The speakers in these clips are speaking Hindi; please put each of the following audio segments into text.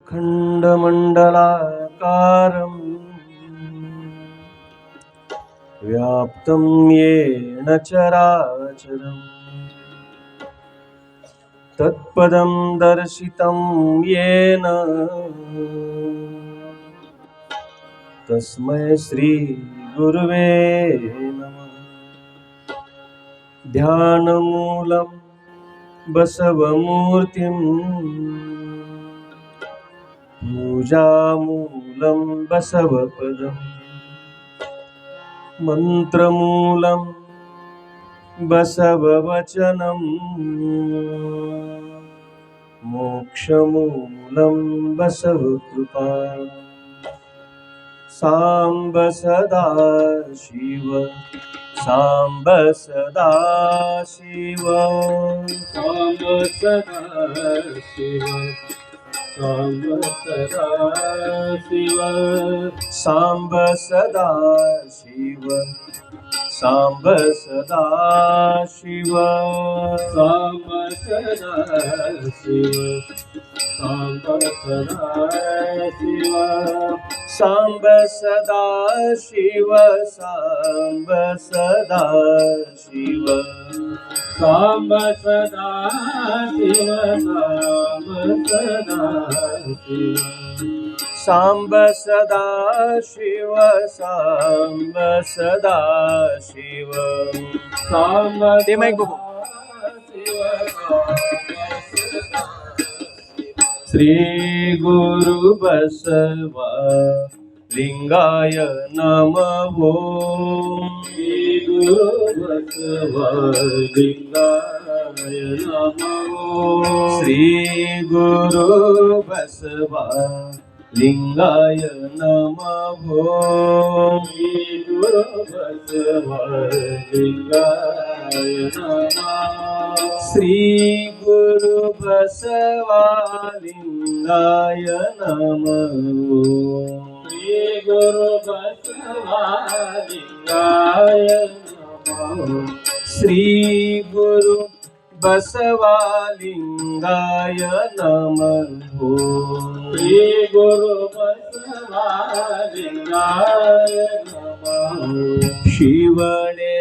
खण्डमण्डलाकारम् व्याप्तं येन चराचरम् तत्पदं दर्शितं येन तस्मै श्री गुरुवे नमः। ध्यानमूलं बसवमूर्तिं पूजामूलं बसवपदम् मन्त्रमूलं बसववचनं मोक्षमूलं बसवकृपा। साम्ब सदा शिव साम्ब सदा शिव साम्ब सदा शिव साम्ब सदा शिव साम्ब सदा शिव साम्ब सदा शिव साम्ब सदा शिव साम्ब सदा शिव साम्ब सदा शिव साम्ब सदा शिव साम्ब सदा शिव साम्ब सदा शिव साम्ब सदा शिव साम्ब सदा शिव साम्ब ते माईक बघू। श्री गुरु बसवा लिंगाय नमः। श्री गुरु बसवा लिंगाय नमः। श्री गुरु बसवा लिंगाय नमः। श्री गुरु बसवा लिंगाय नमः। श्री गुरु बसवा लिंगाय नमः। श्री गुरु बसवा लिंगाय नमः। श्री गुरु बसवा लिंगाय नमः। श्री गुरु बसवा लिंगाय नमः। शिवने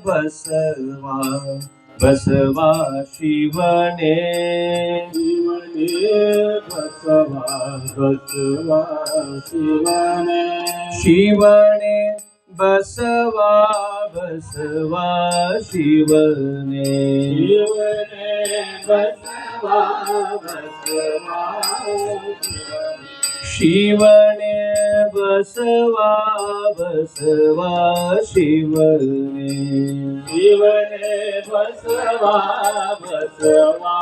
बसवा बसवा शिवने शिवने बसवा बसवा शिवने शिवने बसवा बसवा शिवने शिवने बसवा बसवा शिवने बसवा बसवा शिवने शिवने बसवा बसवा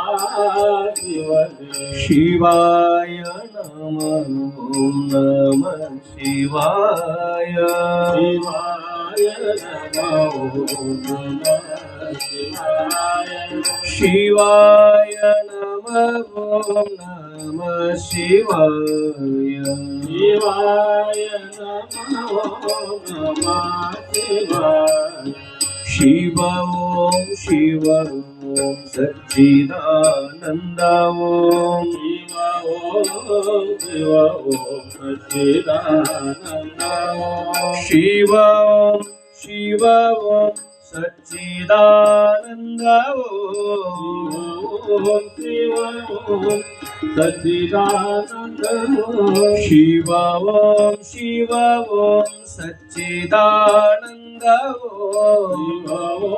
शिवने शिवाय नमः। ओम नमः शिवाय शिवाय नमः। नमः शिवाय शिवाय नमः। ओम नमः शिवाय शिवाय नमः। नमः शिवाय शिव ओम शिव ओम सच्चिदानंद ओम शिव ओम शिव ओम सच्चिदानंद शिव ओम शिव ओम सच्चिदानंद ओम शिव ओम सच्चिदानंद शिव ओम शिव ओम सच्चिदानंद शिव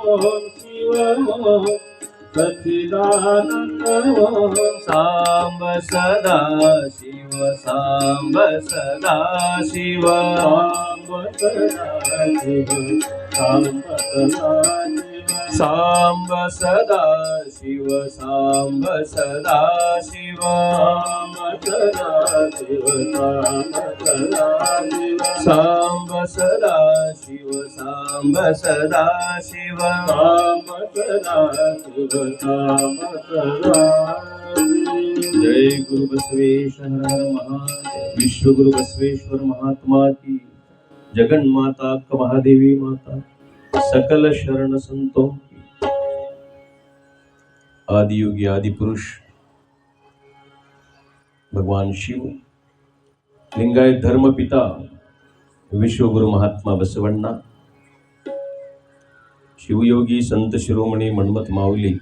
ओम शिव ओम सच्चिदानंद साम्ब सदा शिव साम्ब सदा शिव साम्ब सदा शिव साम्ब सदा शिव साम्ब सदा शिव साम्ब सदा शिव साम्ब सदा शिव साम्ब सदा शिव साम्ब सदा शिव साम्ब सदा शिव साम्ब सदा जय गुरु बसवेश्वर हर महादेव। विश्व गुरु बसवेश्वर महात्मा की, जगन माता महादेवी माता, सकल शरण संतों की, आदि योगी आदि पुरुष भगवान शिव, लिंगायत धर्म पिता विश्वगुरु महात्मा बसवण्णा, शिवयोगी संत शिरोमणी मन्मथ माऊली,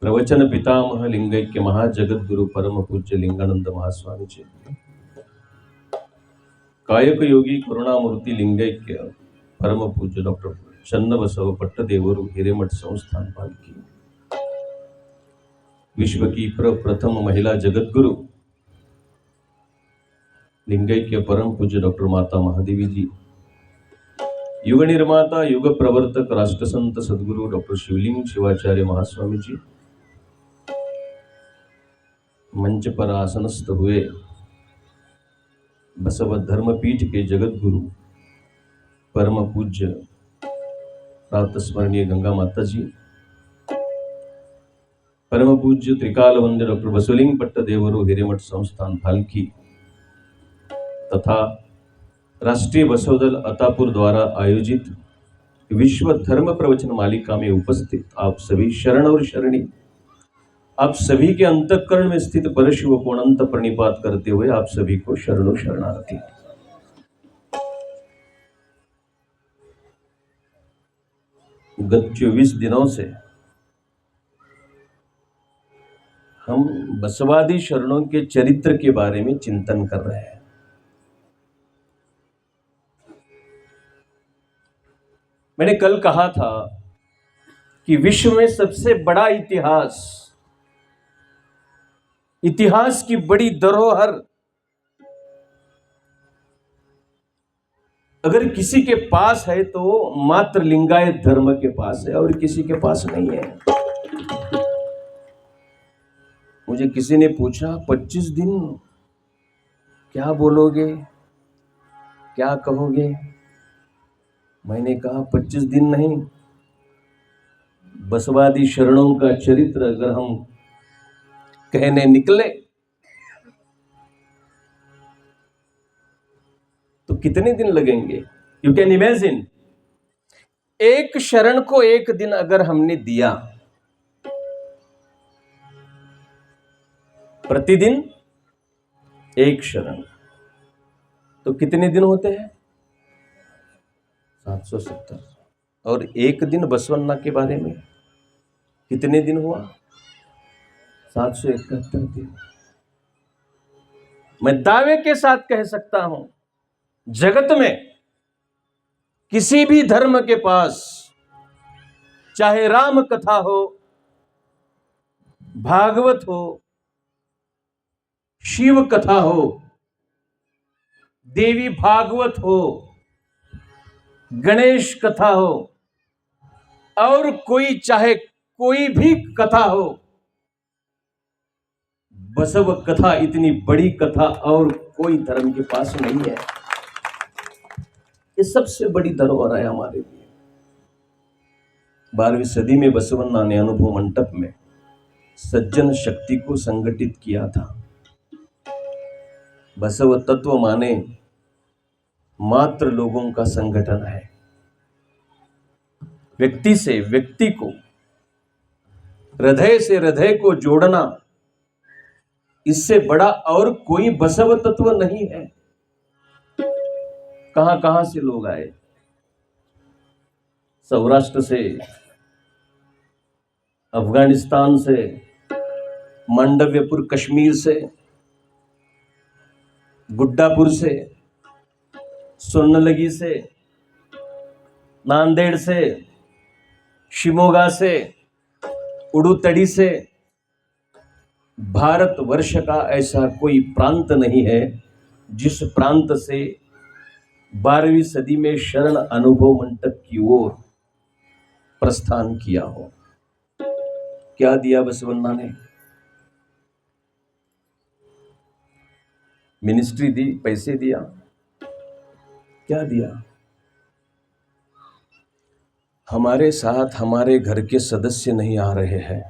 प्रवचन पितामह लिंगैक्य महाजगद्गुरु परम पूज्य लिंगानंद महास्वामी जी, कायक योगी करुणामूर्ति लिंगैक्य परम पूज्य डॉक्टर चन्नबसव पट्टदेवरु हिरेमठ संस्थान पालकी, विश्व की प्रथम महिला जगद्गुरु लिंगैक्य परम पूज्य डॉक्टर माता महादेवी जी, युग निर्माता युग प्रवर्तक राष्ट्रसंत सद्गुरु डॉक्टर शिवलिंग शिवाचार्य महास्वामी जी, मंच पर आसनस्थ हुए बसव धर्मपीठ के जगत गुरु परम पूज्य प्रातः स्मरणीय गंगा माता जी, परम पूज्य त्रिकाल वंद्य डॉक्टर बसवलिंग पट्टदेवरु हिरेमठ संस्थान भालकी तथा राष्ट्रीय बसवदल अतापुर द्वारा आयोजित विश्व धर्म प्रवचन मालिका में उपस्थित आप सभी शरण और शरणी, आप सभी के अंतःकरण में स्थित परशिव को अनंत प्रणिपात करते हुए आप सभी को शरणों शरणार्थी। गत 24 दिनों से हम बसवादी शरणों के चरित्र के बारे में चिंतन कर रहे हैं। मैंने कल कहा था कि विश्व में सबसे बड़ा इतिहास की बड़ी धरोहर अगर किसी के पास है तो मात्र लिंगायत धर्म के पास है और किसी के पास नहीं है। मुझे किसी ने पूछा 25 दिन क्या बोलोगे, क्या कहोगे? मैंने कहा 25 दिन नहीं, बसवादी शरणों का चरित्र अगर हम कहने निकले तो कितने दिन लगेंगे? यू कैन इमेजिन, एक शरण को एक दिन अगर हमने दिया, प्रतिदिन एक शरण, तो कितने दिन होते हैं? 770। और एक दिन बसवन्ना के बारे में कितने दिन हुआ? 771 दिन। मैं दावे के साथ कह सकता हूं, जगत में किसी भी धर्म के पास चाहे राम कथा हो, भागवत हो, शिव कथा हो, देवी भागवत हो, गणेश कथा हो और चाहे कोई भी कथा हो, बसव कथा इतनी बड़ी कथा और कोई धर्म के पास नहीं है। ये सबसे बड़ी धरोहर है हमारे लिए। 12वीं सदी में बसवन्ना ने अनुभव मंडप में सज्जन शक्ति को संगठित किया था। बसव तत्व माने मात्र लोगों का संगठन है। व्यक्ति से व्यक्ति को, हृदय से हृदय को जोड़ना, इससे बड़ा और कोई बसव तत्व नहीं है। कहां कहां से लोग आए? सौराष्ट्र से, अफगानिस्तान से, मांडव्यपुर कश्मीर से, गुड्डापुर से, सोन्नलगी से, नांदेड़ से, शिमोगा से, उडुतड़ी से। भारतवर्ष का ऐसा कोई प्रांत नहीं है जिस प्रांत से 12वीं सदी में शरण अनुभव मंडप की ओर प्रस्थान किया हो। क्या दिया बसवन्ना ने? मिनिस्ट्री दी, पैसे दिया, क्या दिया? हमारे साथ हमारे घर के सदस्य नहीं आ रहे हैं,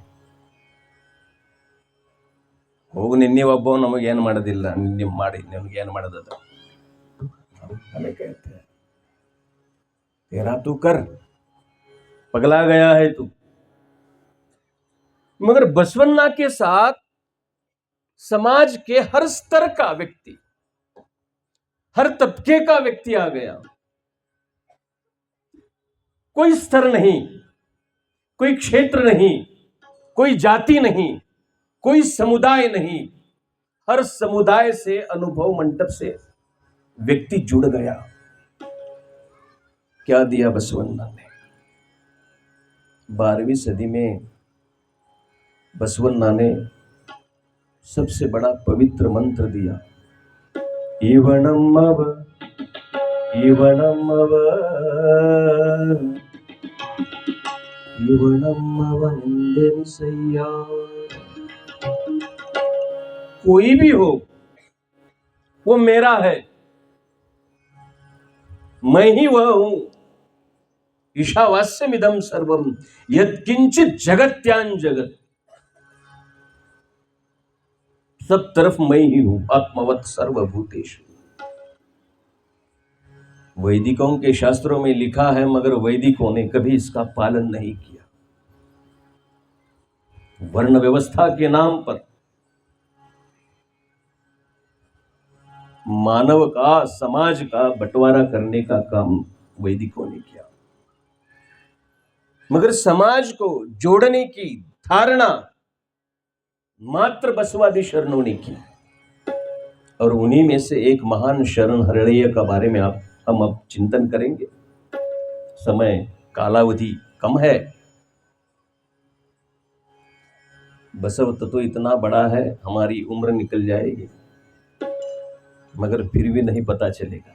ಹೋಗು ನಿನ್ನೆ ಒಬ್ಬ ನಮಗೇನು ಮಾಡೋದಿಲ್ಲ, ನಿನ್ನೆ ಮಾಡಿ ನಿನಗೇನು ಮಾಡೋದದ हमें कहते हैं तेरा तू कर, पगला गया है तू। मगर बसवन्ना के साथ समाज के हर स्तर का व्यक्ति, हर तबके का व्यक्ति आ गया। कोई स्तर नहीं, कोई क्षेत्र नहीं, कोई जाति नहीं, कोई समुदाय नहीं, हर समुदाय से, अनुभव मंडप से व्यक्ति जुड़ गया। क्या दिया बसवन्ना ने? 12वीं सदी में बसवन्ना ने सबसे बड़ा पवित्र मंत्र दिया, इवणमव इवणमव इवणमव निंदेनिसय्या। कोई भी हो, वो मेरा है, मैं ही वह हूं। ईशावास्यमिदं सर्वम यत्किंचित जगत्यां जगत। सब तरफ मैं ही हूं, आत्मवत् सर्वभूतेषु। वैदिकों के शास्त्रों में लिखा है, मगर वैदिकों ने कभी इसका पालन नहीं किया। वर्ण व्यवस्था के नाम पर मानव का, समाज का बंटवारा करने का काम वैदिकों ने किया। मगर समाज को जोड़ने की धारणा मात्र बसवादी शरणों ने की। और उन्हीं में से एक महान शरण हरड़ैया का बारे में हम अब चिंतन करेंगे। समय कालावधि कम है। बसव तो इतना बड़ा है, हमारी उम्र निकल जाएगी, मगर फिर भी नहीं पता चलेगा।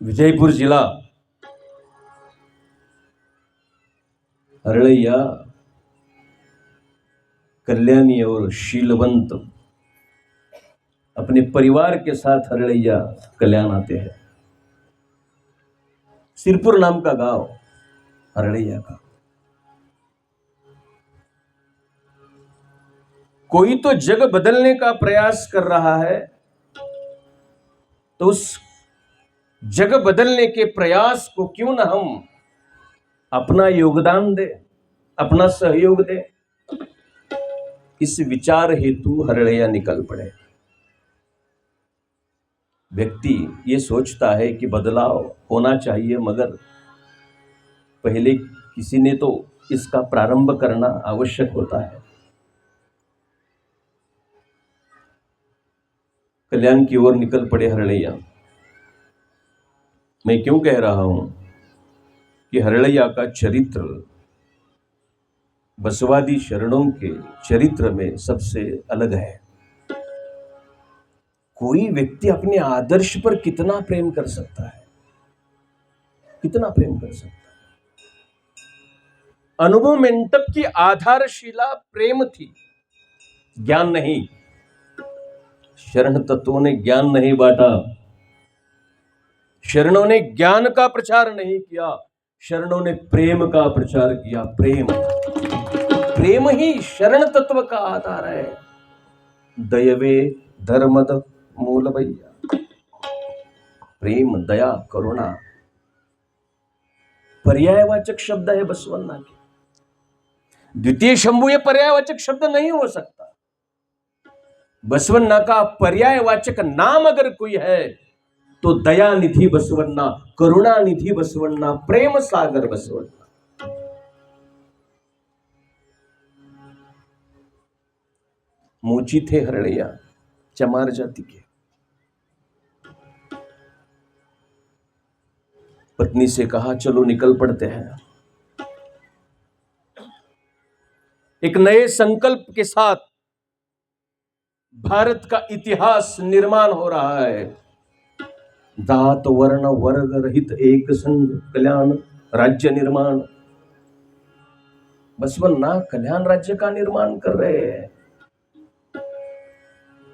विजयपुर जिला हरड़ैया कल्याणी और शीलवंत अपने परिवार के साथ हरड़ैया कल्याण आते हैं। सिरपुर नाम का गांव हरड़ैया का। कोई तो जग बदलने का प्रयास कर रहा है, तो उस जग बदलने के प्रयास को क्यों ना हम अपना योगदान दे, अपना सहयोग दे। इस विचार हेतु हरड़ैया निकल पड़े। व्यक्ति ये सोचता है कि बदलाव होना चाहिए, मगर पहले किसी ने तो इसका प्रारंभ करना आवश्यक होता है। कल्याण की ओर निकल पड़े हरड़ैया। मैं क्यों कह रहा हूं कि हरड़ैया का चरित्र बसवादी शरणों के चरित्र में सबसे अलग है। कोई व्यक्ति अपने आदर्श पर कितना प्रेम कर सकता है, कितना प्रेम कर सकता है। अनुभव मंडप की आधारशिला प्रेम थी, ज्ञान नहीं। शरण तत्वों ने ज्ञान नहीं बांटा, शरणों ने ज्ञान का प्रचार नहीं किया, शरणों ने प्रेम का प्रचार किया। प्रेम ही शरण तत्व का आधार है। दयवे धर्मद मूल भैया। प्रेम, दया, करुणा पर्यायवाचक शब्द है बसवन्ना के। द्वितीय शंभु ये पर्यायवाचक शब्द नहीं हो सकता। बसवन्ना का पर्यायवाचक नाम अगर कोई है तो दया निधि बसवन्ना, करुणा निधि बसवन्ना, प्रेम सागर बसवन्ना। मोची थे हरड़ैया, चमार जाति के। पत्नी से कहा चलो निकल पड़ते हैं। एक नए संकल्प के साथ भारत का इतिहास निर्माण हो रहा है। जात वर्ण वर्ग रहित एक संघ, कल्याण राज्य निर्माण। बसवन्ना कल्याण राज्य का निर्माण कर रहे हैं,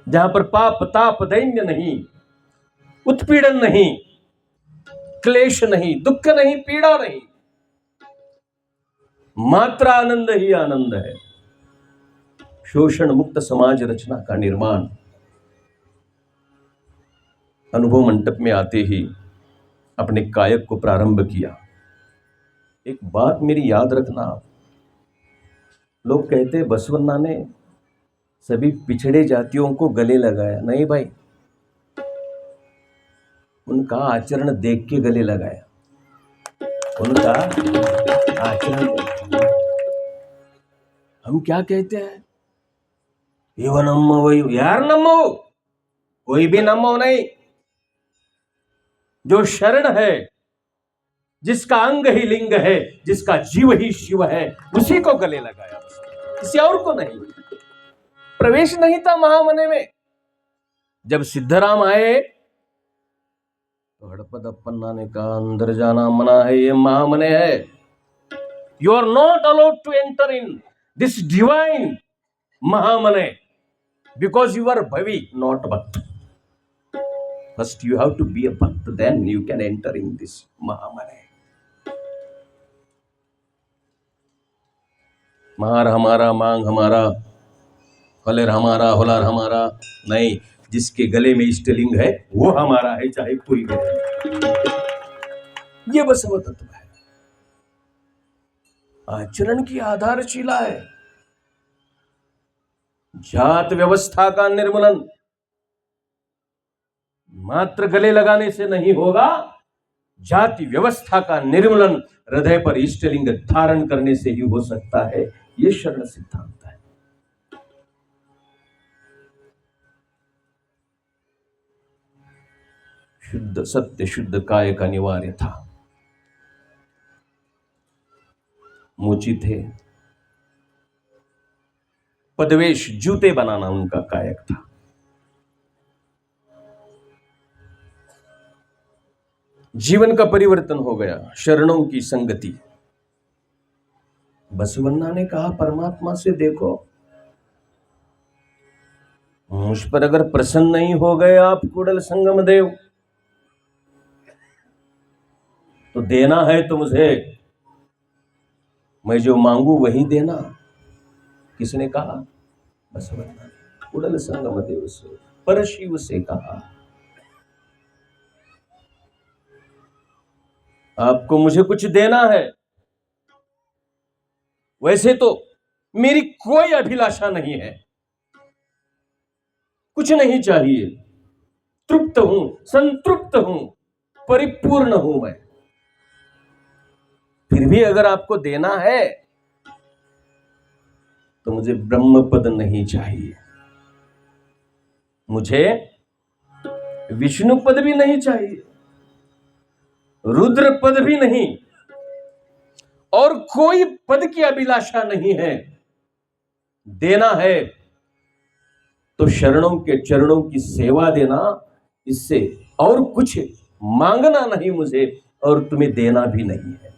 जहां पर पाप ताप दैन्य नहीं, उत्पीड़न नहीं, क्लेश नहीं, दुख नहीं, पीड़ा नहीं, मात्र आनंद ही आनंद है। शोषण मुक्त समाज रचना का निर्माण। अनुभव मंडप में आते ही अपने कायक को प्रारंभ किया। एक बात मेरी याद रखना, लोग कहते हैं बसवन्ना ने सभी पिछड़े जातियों को गले लगाया। नहीं भाई, उनका आचरण देख के गले लगाया, उनका आचरण। हम क्या कहते हैं, इव नमो वही, यार नमो, कोई भी नमो नहीं। जो शरण है, जिसका अंग ही लिंग है, जिसका जीव ही शिव है, उसी को गले लगाया, किसी और को नहीं। प्रवेश नहीं था महामने में। जब सिद्धराम आए तो हड़पद अप्पन्ना ने कहा अंदर जाना मना है, ये महामने है। You are not allowed to enter in this divine महामने बिकॉज यू आर भवी नॉट भक्त। First you have to be a भक्त, then you can enter in this महामने। मार हमारा, मांग हमारा, हलेर हमारा, होलार हमारा नहीं। जिसके गले में इष्टलिंग है वो हमारा है, चाहे कोई भी रहे। ये बसव तत्व है, आचरण की आधारशिला है। जात व्यवस्था का निर्मूलन मात्र गले लगाने से नहीं होगा, जाति व्यवस्था का निर्मूलन हृदय पर इष्टलिंग धारण करने से ही हो सकता है। ये शरण सिद्धांत है। शुद्ध सत्य शुद्ध काय का निवार्य था। मोची थे, पदवेश जूते बनाना उनका कायक था। जीवन का परिवर्तन हो गया, शरणों की संगति। बसवन्ना ने कहा परमात्मा से देखो, मुझ पर अगर प्रसन्न नहीं हो गए आप कुडल संगम देव, तो देना है तो मुझे, मैं जो मांगू वही देना। किसने कहा? बसवन्ना ने कुडल संगम देव से, परशिव से कहा आपको मुझे कुछ देना है। वैसे तो मेरी कोई अभिलाषा नहीं है, कुछ नहीं चाहिए, तृप्त हूं, संतृप्त हूं, परिपूर्ण हूं मैं। फिर भी अगर आपको देना है तो मुझे ब्रह्म पद नहीं चाहिए, मुझे विष्णु पद भी नहीं चाहिए, रुद्र पद भी नहीं, और कोई पद की अभिलाषा नहीं है। देना है तो शरणों के चरणों की सेवा देना, इससे और कुछ मांगना नहीं मुझे, और तुम्हें देना भी नहीं है।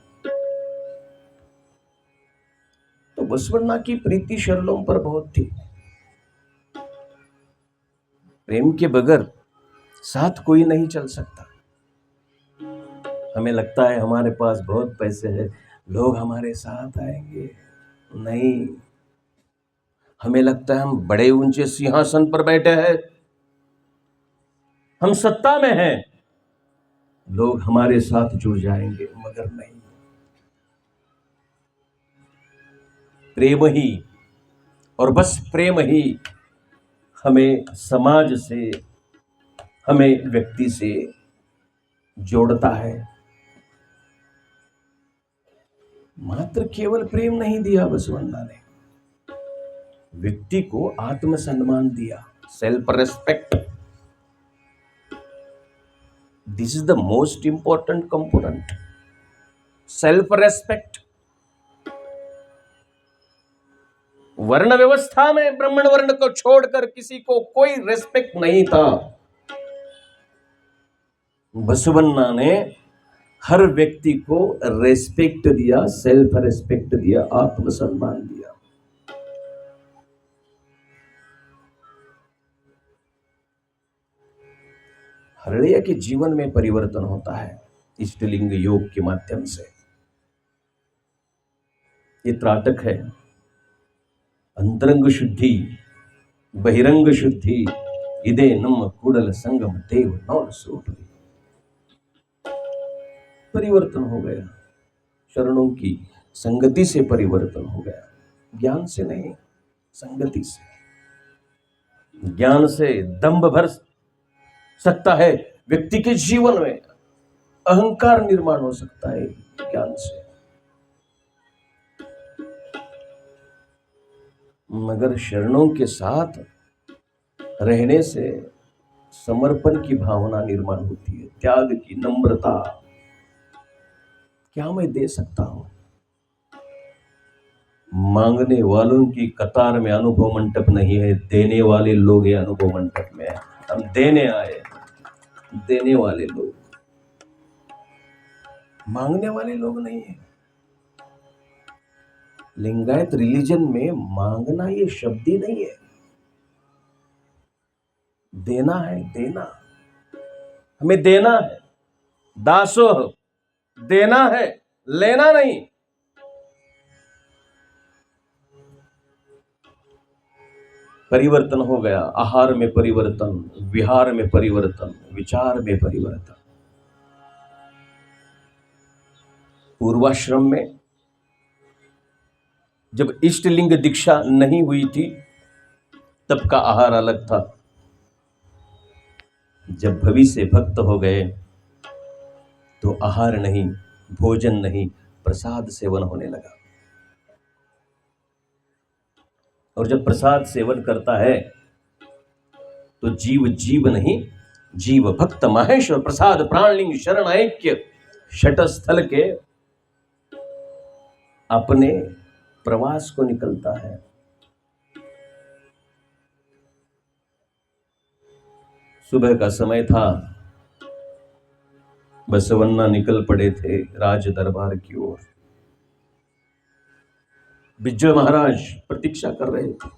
तो बसवन्ना की प्रीति शरणों पर बहुत थी। प्रेम के बगैर साथ कोई नहीं चल सकता। हमें लगता है हमारे पास बहुत पैसे हैं, लोग हमारे साथ आएंगे, नहीं। हमें लगता है हम बड़े ऊंचे सिंहासन पर बैठे हैं, हम सत्ता में हैं, लोग हमारे साथ जुड़ जाएंगे, मगर नहीं। प्रेम ही और बस प्रेम ही हमें समाज से, हमें व्यक्ति से जोड़ता है। मात्र केवल प्रेम नहीं दिया बसवन्ना ने, व्यक्ति को आत्मसम्मान दिया, self respect. This is the most important component, self respect. वर्ण व्यवस्था में ब्राह्मण वर्ण को छोड़कर किसी को कोई रेस्पेक्ट नहीं था। बसवन्ना ने हर व्यक्ति को रेस्पेक्ट दिया, सेल्फ रेस्पेक्ट दिया, आत्मसम्मान दिया। हरड़िया के जीवन में परिवर्तन होता है इष्टलिंग योग के माध्यम से। ये त्राटक है, अंतरंग शुद्धि बहिरंग शुद्धि, इदे नम कुडल संगम देव नौल सोपरी। परिवर्तन हो गया, शरणों की संगति से परिवर्तन हो गया। ज्ञान से नहीं, संगति से। ज्ञान से दंभ भर सकता है व्यक्ति के जीवन में, अहंकार निर्माण हो सकता है ज्ञान से, मगर शरणों के साथ रहने से समर्पण की भावना निर्माण होती है, त्याग की, नम्रता। क्या मैं दे सकता हूं? मांगने वालों की कतार में अनुभव मंडप नहीं है, देने वाले लोग ये अनुभव मंडप में है। हम देने आए, देने वाले लोग, मांगने वाले लोग नहीं है। लिंगायत रिलीजन में मांगना ये शब्द ही नहीं है, देना है, देना। हमें देना है, दासोह, देना है, लेना नहीं। परिवर्तन हो गया, आहार में परिवर्तन, विहार में परिवर्तन, विचार में परिवर्तन। पूर्वाश्रम में जब इष्टलिंग दीक्षा नहीं हुई थी तब का आहार अलग था। जब भविष्य भक्त हो गए तो आहार नहीं, भोजन नहीं, प्रसाद सेवन होने लगा। और जब प्रसाद सेवन करता है तो जीव जीव नहीं, जीव भक्त महेश्वर प्रसाद प्राणलिंग शरण ऐक्य शट स्थल के अपने प्रवास को निकलता है। सुबह का समय था, बसवन्ना निकल पड़े थे राज दरबार की ओर। विजय महाराज प्रतीक्षा कर रहे थे।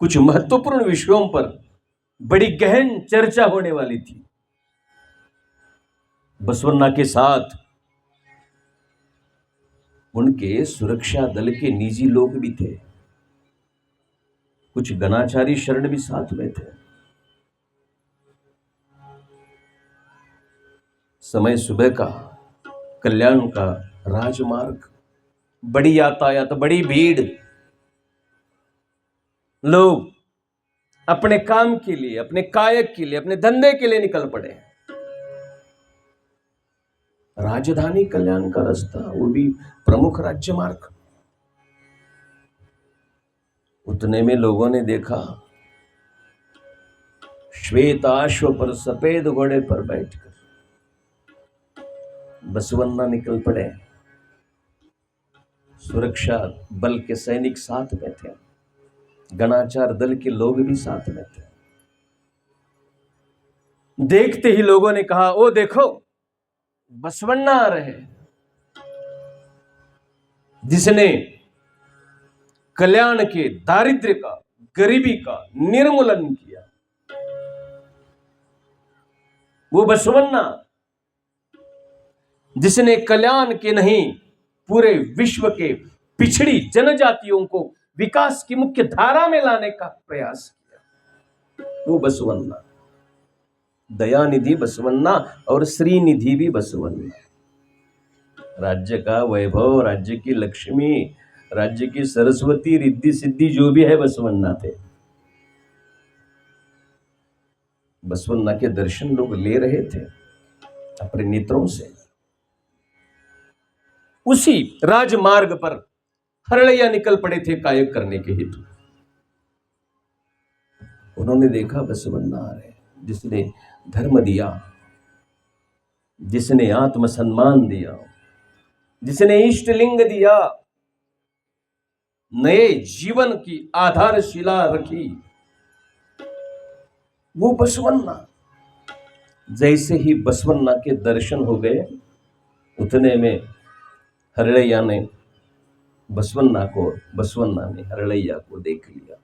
कुछ महत्वपूर्ण विषयों पर बड़ी गहन चर्चा होने वाली थी। बसवन्ना के साथ उनके सुरक्षा दल के निजी लोग भी थे, कुछ गणाचारी शरण भी साथ में थे। समय सुबह का, कल्याण का राजमार्ग, बड़ी यातायात, बड़ी भीड़, लोग अपने काम के लिए, अपने कायक के लिए, अपने धंधे के लिए निकल पड़े। राजधानी कल्याण का रास्ता, वो भी प्रमुख राज्य मार्ग। उतने में लोगों ने देखा श्वेत अश्व पर सफेद घोड़े पर बैठकर बसवन्ना निकल पड़े। सुरक्षा बल के सैनिक साथ में थे, गणाचार दल के लोग भी साथ में थे। देखते ही लोगों ने कहा, ओ देखो बसवन्ना आ रहे, जिसने कल्याण के दारिद्र्य का, गरीबी का निर्मूलन किया। वो बसवन्ना जिसने कल्याण के नहीं, पूरे विश्व के पिछड़ी जनजातियों को विकास की मुख्य धारा में लाने का प्रयास किया, वो बसवन्ना। दयानिधि बसवन्ना और श्रीनिधि भी बसवन्ना। राज्य का वैभव, राज्य की लक्ष्मी, राज्य की सरस्वती, रिद्धि सिद्धि जो भी है, बसवन्ना थे। बसवन्ना के दर्शन लोग ले रहे थे अपने नेत्रों से। उसी राजमार्ग पर हरड़ैया निकल पड़े थे कायक करने के हेतु। उन्होंने देखा बसवन्ना आ रहे, जिसने धर्म दिया, जिसने आत्मसम्मान दिया, जिसने इष्टलिंग दिया, नए जीवन की आधारशिला रखी, वो बसवन्ना। जैसे ही बसवन्ना के दर्शन हो गए, उतने में हरड़ैया ने बसवन्ना को, बसवन्ना ने हरड़ैया को देख लिया।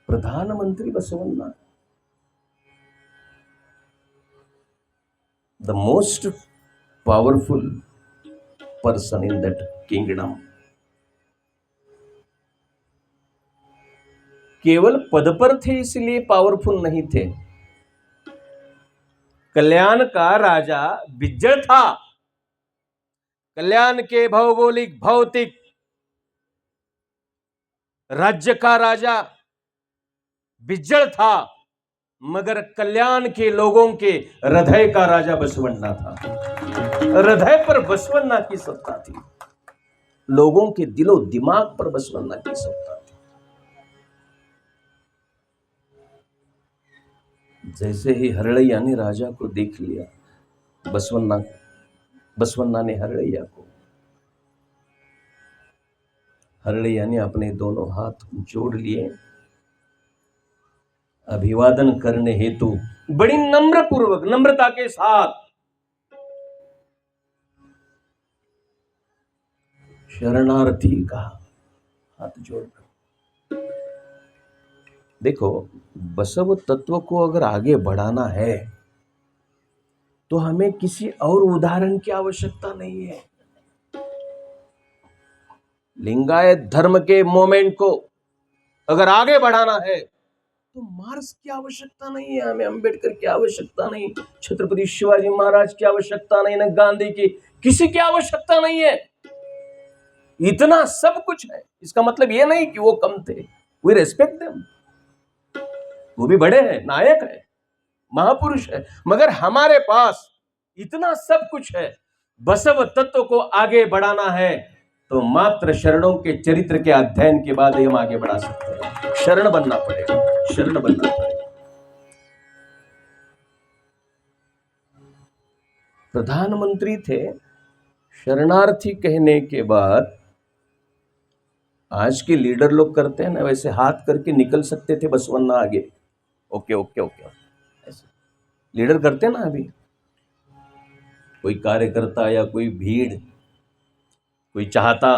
प्रधानमंत्री Basavanna, the most powerful person in that kingdom. केवल पद पर थे इसलिए पावरफुल नहीं थे। कल्याण का राजा बिज्जड़ था, कल्याण के भौगोलिक भौतिक राज्य का राजा बिज्जल था, मगर कल्याण के लोगों के हृदय का राजा बसवन्ना था। हृदय पर बसवन्ना की सत्ता थी, लोगों के दिलो दिमाग पर बसवन्ना की सत्ता थी। जैसे ही हरड़ैया ने राजा को देख लिया, बसवन्ना ने हरड़ैया ने अपने दोनों हाथ जोड़ लिए, अभिवादन करने हेतु बड़ी नम्रता के साथ शरणार्थी का हाथ जोड़कर। देखो, बसव तत्व को अगर आगे बढ़ाना है तो हमें किसी और उदाहरण की आवश्यकता नहीं है। लिंगायत धर्म के मोमेंट को अगर आगे बढ़ाना है तो मार्क्स की आवश्यकता नहीं है, हमें अंबेडकर की आवश्यकता नहीं, छत्रपति शिवाजी महाराज की आवश्यकता नहीं, न गांधी की, किसी की आवश्यकता नहीं है। इतना सब कुछ है। इसका मतलब यह नहीं कि वो कम थे, वी रेस्पेक्ट देम, वो भी बड़े हैं, नायक है, महापुरुष है, मगर हमारे पास इतना सब कुछ है। बसव तत्व को आगे बढ़ाना है तो मात्र शरणों के चरित्र के अध्ययन के बाद ही हम आगे बढ़ा सकते हैं। शरण बनना पड़ेगा। प्रधानमंत्री थे, शरणार्थी कहने के बाद आज के लीडर लोग करते हैं ना, वैसे हाथ करके निकल सकते थे बसवन्ना आगे, ओके ओके ओके, ऐसे लीडर करते हैं ना। अभी कोई कार्यकर्ता या कोई भीड़, कोई चाहता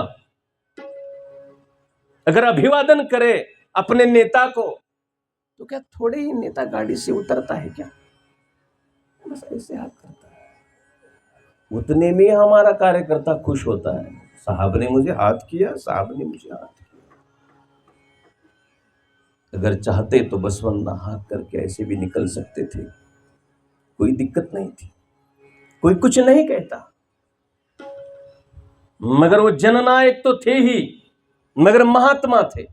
अगर अभिवादन करे अपने नेता को, तो क्या थोड़े ही नेता गाड़ी से उतरता है क्या? बस ऐसे हाथ करता है, उतने में हमारा कार्यकर्ता खुश होता है, साहब ने मुझे हाथ किया, साहब ने मुझे हाथ किया। अगर चाहते तो बसवन्ना हाथ करके ऐसे भी निकल सकते थे, कोई दिक्कत नहीं थी, कोई कुछ नहीं कहता। मगर वो जननायक तो थे ही, मगर महात्मा थे।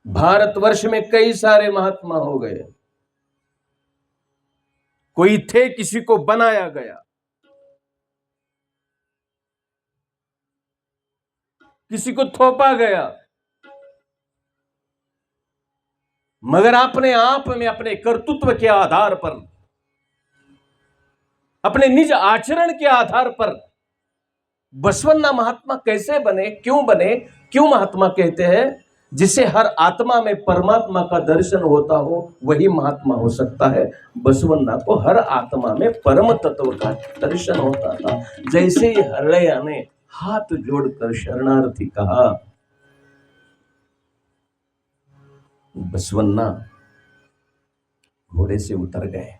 भारतवर्ष में कई सारे महात्मा हो गए, कोई थे, किसी को बनाया गया, किसी को थोपा गया, मगर अपने आप में अपने कर्तृत्व के आधार पर, अपने निज आचरण के आधार पर बसवन्ना महात्मा कैसे बने, क्यों महात्मा कहते हैं? जिसे हर आत्मा में परमात्मा का दर्शन होता हो वही महात्मा हो सकता है। बसवन्ना को हर आत्मा में परम तत्व का दर्शन होता था। जैसे ही हरड़ैया ने हाथ जोड़कर शरणार्थी कहा, बसवन्ना घोड़े से उतर गए।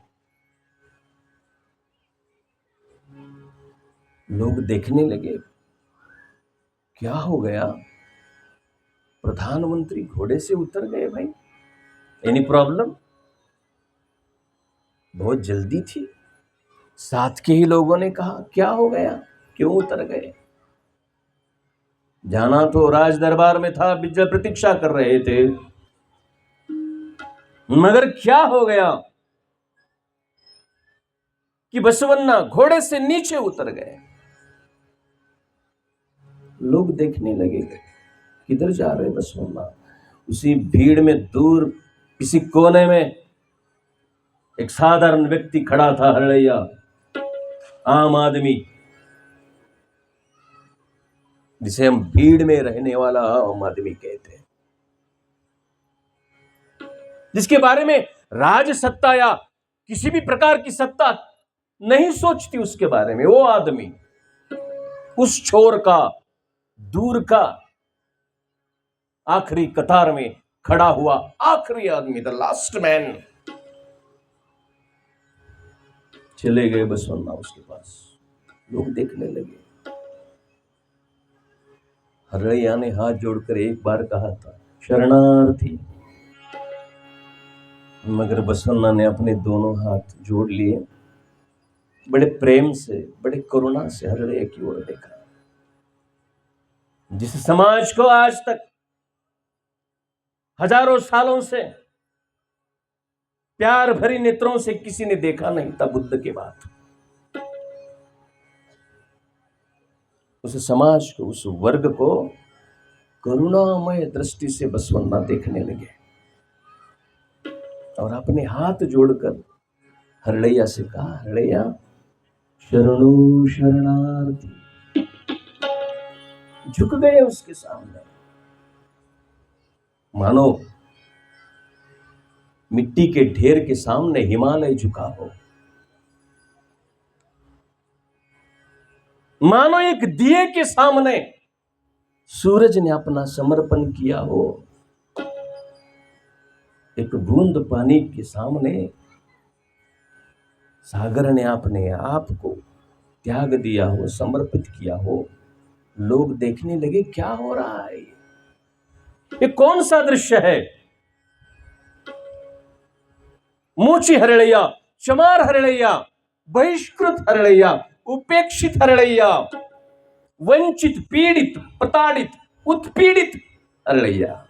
लोग देखने लगे, क्या हो गया, प्रधानमंत्री घोड़े से उतर गए भाई, एनी प्रॉब्लम? बहुत जल्दी थी। साथ के ही लोगों ने कहा, क्या हो गया, क्यों उतर गए? जाना तो राज दरबार में था, बिज्जल प्रतीक्षा कर रहे थे, मगर क्या हो गया कि बसवन्ना घोड़े से नीचे उतर गए। लोग देखने लगे, किधर जा रहे बसवन्ना? उसी भीड़ में दूर किसी कोने में एक साधारण व्यक्ति खड़ा था, हरड़ैया, आम आदमी, जिसे हम भीड़ में रहने वाला आम आदमी कहते हैं, जिसके बारे में राज सत्ता या किसी भी प्रकार की सत्ता नहीं सोचती उसके बारे में। वो आदमी, उस छोर का, दूर का, आखिरी कतार में खड़ा हुआ आखिरी आदमी, द लास्ट मैन। चले गए बसवन्ना उसके पास, लोग देखने लगे। हरड़ैया ने हाथ जोड़कर एक बार कहा था, शरणार्थी, मगर बसवन्ना ने अपने दोनों हाथ जोड़ लिए, बड़े प्रेम से, बड़े करुणा से हरड़ैया की ओर देखा। जिस समाज को आज तक हजारों सालों से प्यार भरी नेत्रों से किसी ने देखा नहीं था बुद्ध के बाद, उस समाज को, उस वर्ग को करुणामय दृष्टि से बसवन्ना देखने लगे और अपने हाथ जोड़कर हरड़ैया से कहा, हरड़ैया शरणु शरणार्थी। झुक गए उसके सामने, मानो मिट्टी के ढेर के सामने हिमालय झुका हो, मानो एक दिए के सामने सूरज ने अपना समर्पण किया हो, एक बूंद पानी के सामने सागर ने अपने आप को त्याग दिया हो, समर्पित किया हो। लोग देखने लगे क्या हो रहा है, ये कौन सा दृश्य है। मूची हरड़ैया, चमार हरड़ैया, बहिष्कृत हरड़ैया, उपेक्षित हरड़ैया, वंचित, पीड़ित, प्रताड़ित, उत्पीड़ित हरड़ैया,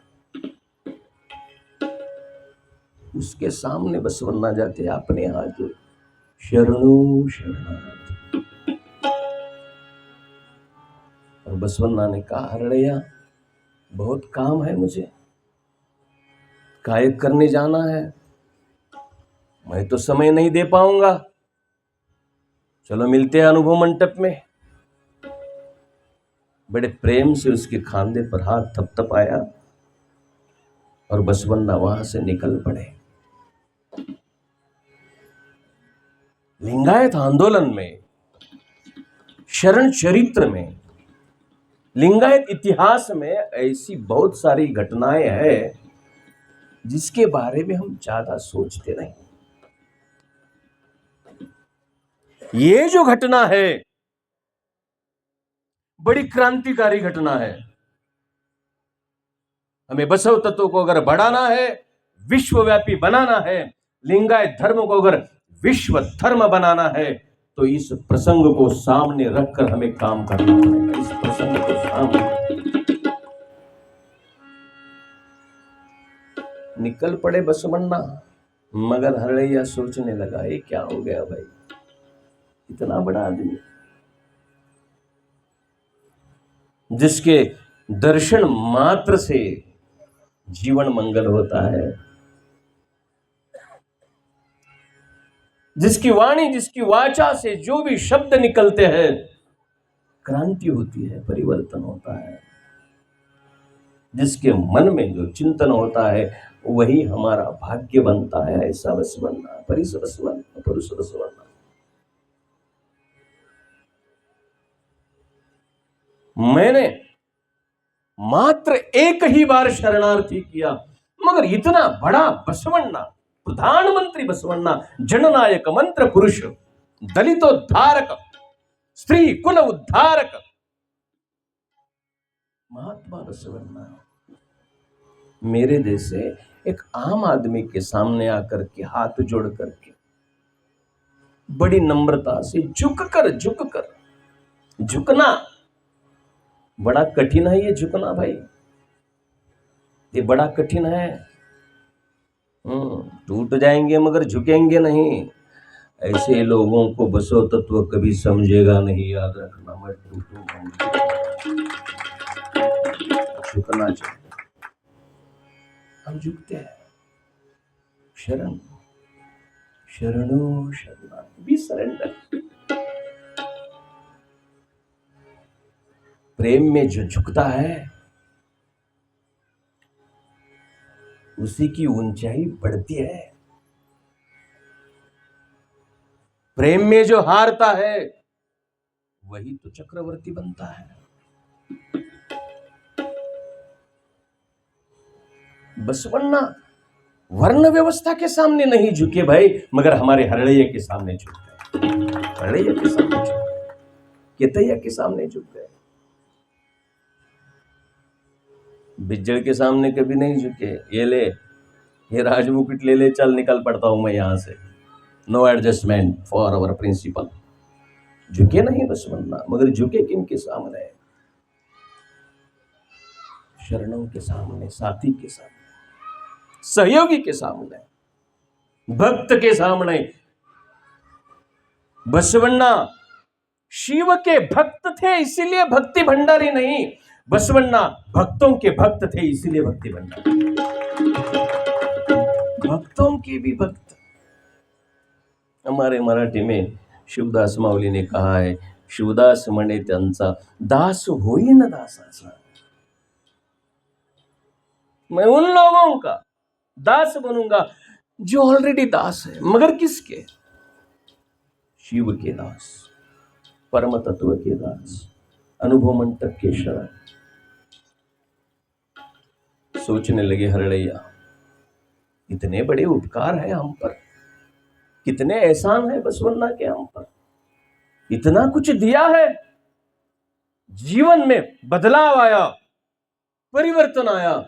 उसके सामने बसवन्ना जाते अपने हाथ जोड़, शरणु शरणार्थी। और बसवन्ना ने कहा, हरड़ैया बहुत काम है, मुझे कायक करने जाना है, मैं तो समय नहीं दे पाऊंगा, चलो मिलते हैं अनुभव मंडप में। बड़े प्रेम से उसके खांधे पर हाथ थपथपाया और बसवन्ना वहां से निकल पड़े। लिंगायत आंदोलन में, शरण चरित्र में, लिंगायत इतिहास में ऐसी बहुत सारी घटनाएं हैं जिसके बारे में हम ज्यादा सोचते नहीं। ये जो घटना है बड़ी क्रांतिकारी घटना है। हमें बसव तत्व को अगर बढ़ाना है, विश्वव्यापी बनाना है, लिंगायत धर्म को अगर विश्व धर्म बनाना है, तो इस प्रसंग को सामने रखकर हमें काम करना पड़ेगा। इस प्रसंग को सामने निकल पड़े बसवन्ना, मगर हरड़ैया सोचने लगा, ये क्या हो गया भाई, इतना बड़ा आदमी जिसके दर्शन मात्र से जीवन मंगल होता है, जिसकी वाणी, जिसकी वाचा से जो भी शब्द निकलते हैं क्रांति होती है, परिवर्तन होता है, जिसके मन में जो चिंतन होता है वही हमारा भाग्य बनता है। ऐसा बसवन्ना, परिस बसवन्ना, पुरुष बसवन्ना। मैंने मात्र एक ही बार शरणार्थी किया, मगर इतना बड़ा बसवन्ना, प्रधानमंत्री बसवन्ना, जननायक, मंत्र पुरुष, दलितोद्धारक, स्त्री कुल उद्धारक महात्मा बसवन्ना मेरे जैसे एक आम आदमी के सामने आकर के हाथ जोड़ करके बड़ी नम्रता से झुककर झुकना बड़ा कठिन है। ये झुकना भाई, ये बड़ा कठिन है। टूट जाएंगे मगर झुकेंगे नहीं। ऐसे लोगों को बसव तत्व कभी समझेगा नहीं, याद रखना। मैं टूटूंगा, झुकना चाहिए। हम झुकते हैं। शरण शरणो शरणार्थी, बी सरेंडर। प्रेम में जो झुकता है उसी की ऊंचाई बढ़ती है। प्रेम में जो हारता है वही तो चक्रवर्ती बनता है। बसवन्ना वर्ण व्यवस्था के सामने नहीं झुके भाई, मगर हमारे हरड़ैया के सामने झुक गए। हरड़ैया के सामने झुक गए, केतैया के सामने झुक गए। बिज्जड़ के सामने कभी नहीं झुके। ये ले, ये राजमुकुट ले ले, चल निकल पड़ता हूं मैं यहां से। No adjustment for our principle. झुके नहीं बसवन्ना, मगर झुके किनके सामने? शरणों के सामने, साथी के सामने, सहयोगी के सामने, भक्त के सामने। बसवन्ना शिव के भक्त थे, इसीलिए भक्ति भंडारी नहीं, बसवन्ना भक्तों के भक्त थे, इसीलिए भक्ति भंडारी। भक्तों के भी भक्त। हमारे मराठी में शिवदास माऊली ने कहा है, शिवदास म्हणे त्यांचा दास होईन दासाचा। मैं उन लोगों का दास बनूंगा जो ऑलरेडी दास है, मगर किसके? शिव के दास, परम तत्व के दास, अनुभव मंटप के शरण। सोचने लगे हरड़ैया, इतने बड़े उपकार है हम पर, कितने एहसान है बसवन्ना के हम पर, इतना कुछ दिया है, जीवन में बदलाव आया, परिवर्तन आया,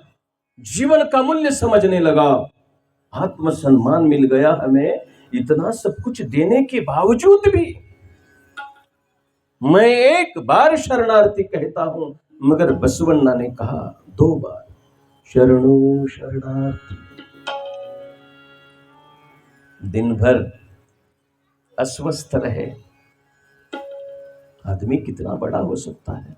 जीवन का मूल्य समझने लगा, आत्मसम्मान मिल गया हमें। इतना सब कुछ देने के बावजूद भी मैं एक बार शरणार्थी कहता हूं, मगर बसवन्ना ने कहा 2 बार, शरणो शरणार्थी। दिन भर अस्वस्थ रहे, आदमी कितना बड़ा हो सकता है?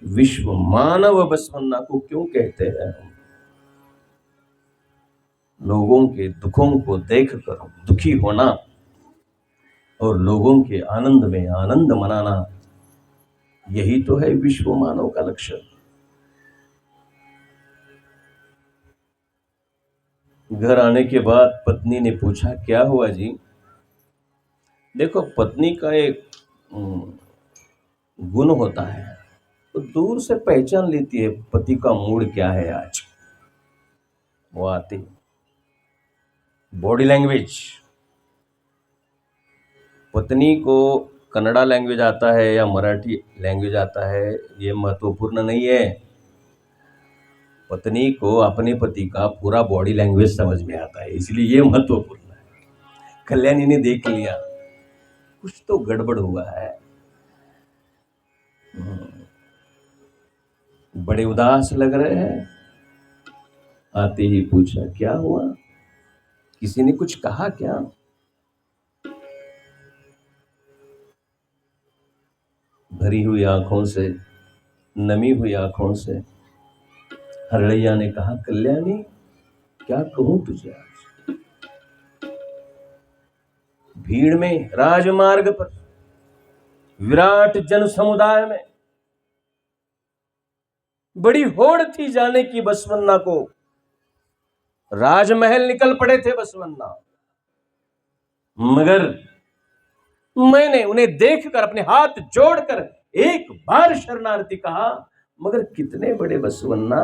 विश्व मानव बसवन्ना को क्यों कहते हैं हम? लोगों के दुखों को देखकर दुखी होना और लोगों के आनंद में आनंद मनाना, यही तो है विश्व मानव का लक्ष्य। घर आने के बाद पत्नी ने पूछा, क्या हुआ जी? देखो, पत्नी का एक गुण होता है, तो दूर से पहचान लेती है पति का मूड क्या है आज। वो आती, बॉडी लैंग्वेज। पत्नी को कन्नड़ा लैंग्वेज आता है या मराठी लैंग्वेज आता है, ये महत्वपूर्ण नहीं है। पत्नी को अपने पति का पूरा बॉडी लैंग्वेज समझ में आता है, इसलिए ये महत्वपूर्ण है। कल्याणी ने देख लिया कुछ तो गड़बड़ हुआ है, बड़े उदास लग रहे हैं। आते ही पूछा, क्या हुआ? किसी ने कुछ कहा क्या? भरी हुई आंखों से, नमी हुई आंखों से हरड़ैया ने कहा, कल्याणी क्या कहूं तुझे आज? भीड़ में, राजमार्ग पर, विराट जन समुदाय में बड़ी होड़ थी जाने की बसवन्ना को। राजमहल निकल पड़े थे बसवन्ना, मगर मैंने उन्हें देखकर अपने हाथ जोड़कर एक बार शरणार्थी कहा, मगर कितने बड़े बसवन्ना,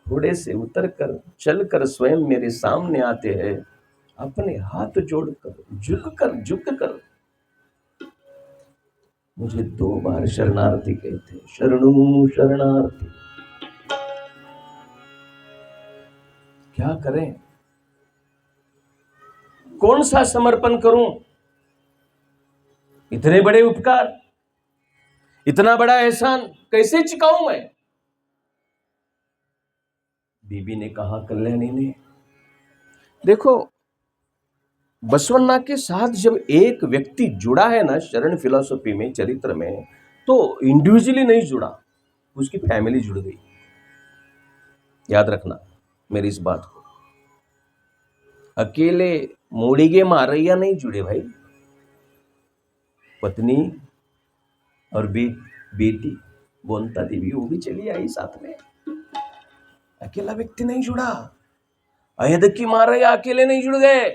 घोड़े से उतरकर चलकर स्वयं मेरे सामने आते हैं, अपने हाथ जोड़कर झुककर मुझे 2 बार शरणार्थी कहते, शरणु शरणार्थी। क्या करें? कौन सा समर्पण करूं? इतने बड़े उपकार, इतना बड़ा एहसान कैसे चुकाऊं मैं? बीबी ने कहा, कल्याणी ने, देखो, बसवन्ना के साथ जब एक व्यक्ति जुड़ा है ना शरण फिलॉसफी में, चरित्र में, तो इंडिविजुअली नहीं जुड़ा, उसकी फैमिली जुड़ गई। याद रखना मेरी इस बात को। अकेले मोड़ीगे मारैया नहीं जुड़े भाई, पत्नी और बेटी बोनता देवी वो भी चली आई साथ में। अकेला व्यक्ति नहीं जुड़ा। अयद की मारैया अकेले नहीं जुड़ गए,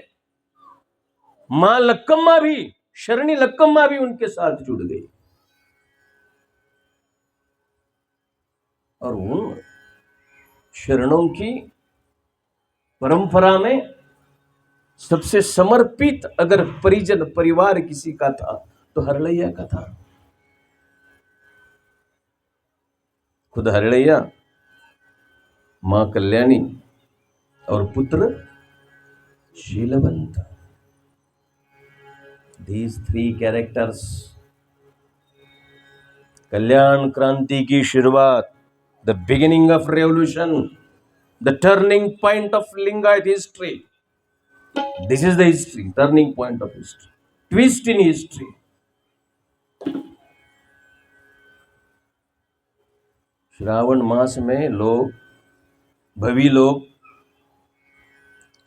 मां लक्कम्मा भी, शरणी लक्कम्मा भी उनके साथ जुड़ गई। और उन शरणों की परंपरा में सबसे समर्पित अगर परिजन परिवार किसी का था तो हरड़ैया का था। खुद हरड़ैया, मां कल्याणी और पुत्र शीलवंत These three characters, कल्याण क्रांति की शुरुआत, the beginning of revolution, the turning point of Lingayat history. This is the history, turning point of history, twist in history. Shravan मास में लोग, भवी लोग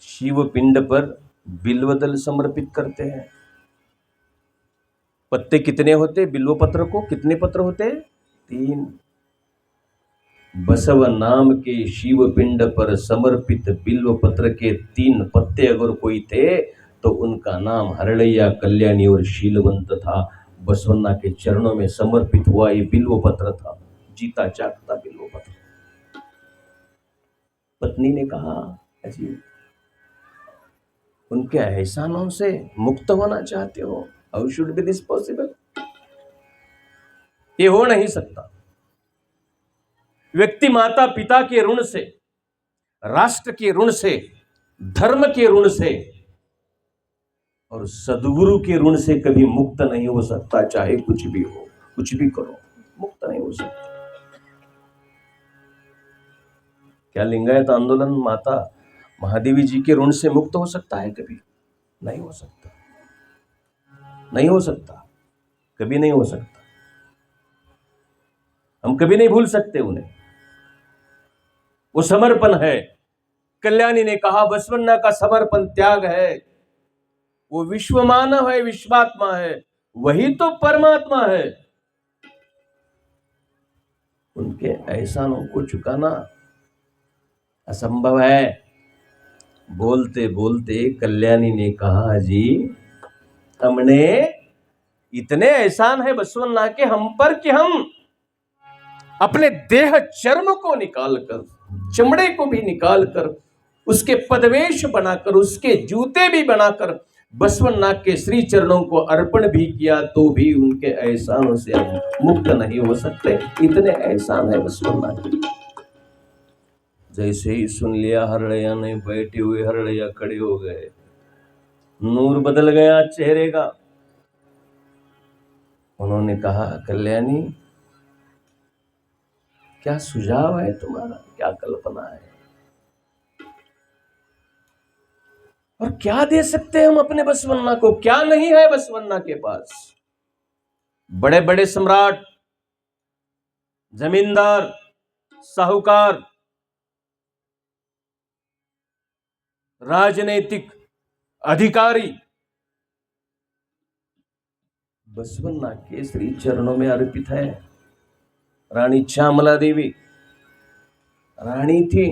शिव पिंड पर बिल्वदल समर्पित करते हैं। पत्ते कितने होते बिल्व पत्र को? कितने पत्र होते? 3। बसव नाम के शिव पिंड पर समर्पित बिल्व पत्र के 3 पत्ते अगर कोई थे तो उनका नाम हरड़ैया, कल्याणी और शीलवंत था। बसवन्ना के चरणों में समर्पित हुआ ये बिल्व पत्र था, जीता जागता बिल्व पत्र। पत्नी ने कहा, अजी उनके एहसानों से मुक्त होना चाहते हो? How should be this possible? ये हो नहीं सकता। व्यक्ति माता पिता के ऋण से, राष्ट्र के ऋण से, धर्म के ऋण से और सद्गुरु के ऋण से कभी मुक्त नहीं हो सकता। चाहे कुछ भी हो, कुछ भी करो, मुक्त नहीं हो सकता। क्या लिंगायत आंदोलन माता महादेवी जी के ऋण से मुक्त हो सकता है? कभी नहीं हो सकता, नहीं हो सकता, कभी नहीं हो सकता। हम कभी नहीं भूल सकते उन्हें। वो समर्पण है। कल्याणी ने कहा बसवन्ना का समर्पण त्याग है। वो विश्व मानव है, विश्वात्मा है, वही तो परमात्मा है। उनके एहसानों को चुकाना असंभव है। बोलते बोलते कल्याणी ने कहा, जी हमने इतने एहसान है बसवन्ना के हम पर कि हम अपने देह चर्म को निकालकर, चमड़े को भी निकालकर, उसके पदवेश बनाकर, उसके जूते भी बनाकर बसवन्ना के श्री चरणों को अर्पण भी किया, तो भी उनके एहसानों से हम मुक्त नहीं हो सकते। इतने एहसान है बसवन्ना के। जैसे ही सुन लिया हरड़ैया ने, बैठे हुए हरड़ैया खड़े हो गए। नूर बदल गया चेहरे का। उन्होंने कहा, कल्याणी क्या सुझाव है तुम्हारा, क्या कल्पना है, और क्या दे सकते हैं हम अपने बसवन्ना को? क्या नहीं है बसवन्ना के पास? बड़े बड़े सम्राट, जमींदार, साहूकार, राजनीतिक अधिकारी बसवन्ना के श्री चरणों में अर्पित है। रानी श्यामला देवी रानी थी,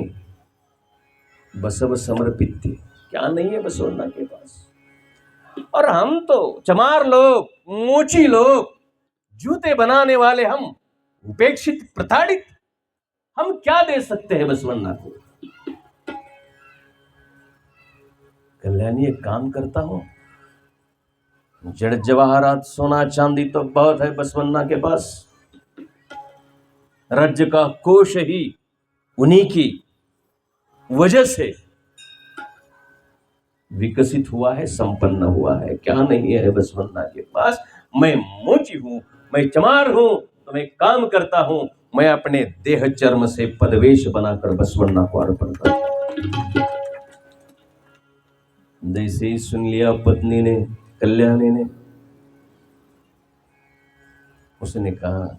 बसव समर्पित थी। क्या नहीं है बसवन्ना के पास? और हम तो चमार लोग, मोची लोग, जूते बनाने वाले हम, उपेक्षित, प्रताड़ित, हम क्या दे सकते हैं बसवन्ना को? कल्याणी एक काम करता हूं, जड़ जवाहरात, सोना चांदी तो बहुत है बसवन्ना के पास। राज्य का कोष ही उन्हीं की वजह से विकसित हुआ है, संपन्न हुआ है। क्या नहीं है बसवन्ना के पास? मैं मोची हूं, मैं चमार हूं, तो मैं काम करता हूं, मैं अपने देह चर्म से पदवेश बनाकर बसवन्ना को अर्पण करता हूं। जैसे ही सुन लिया पत्नी ने, कल्याणी ने, उसने कहा,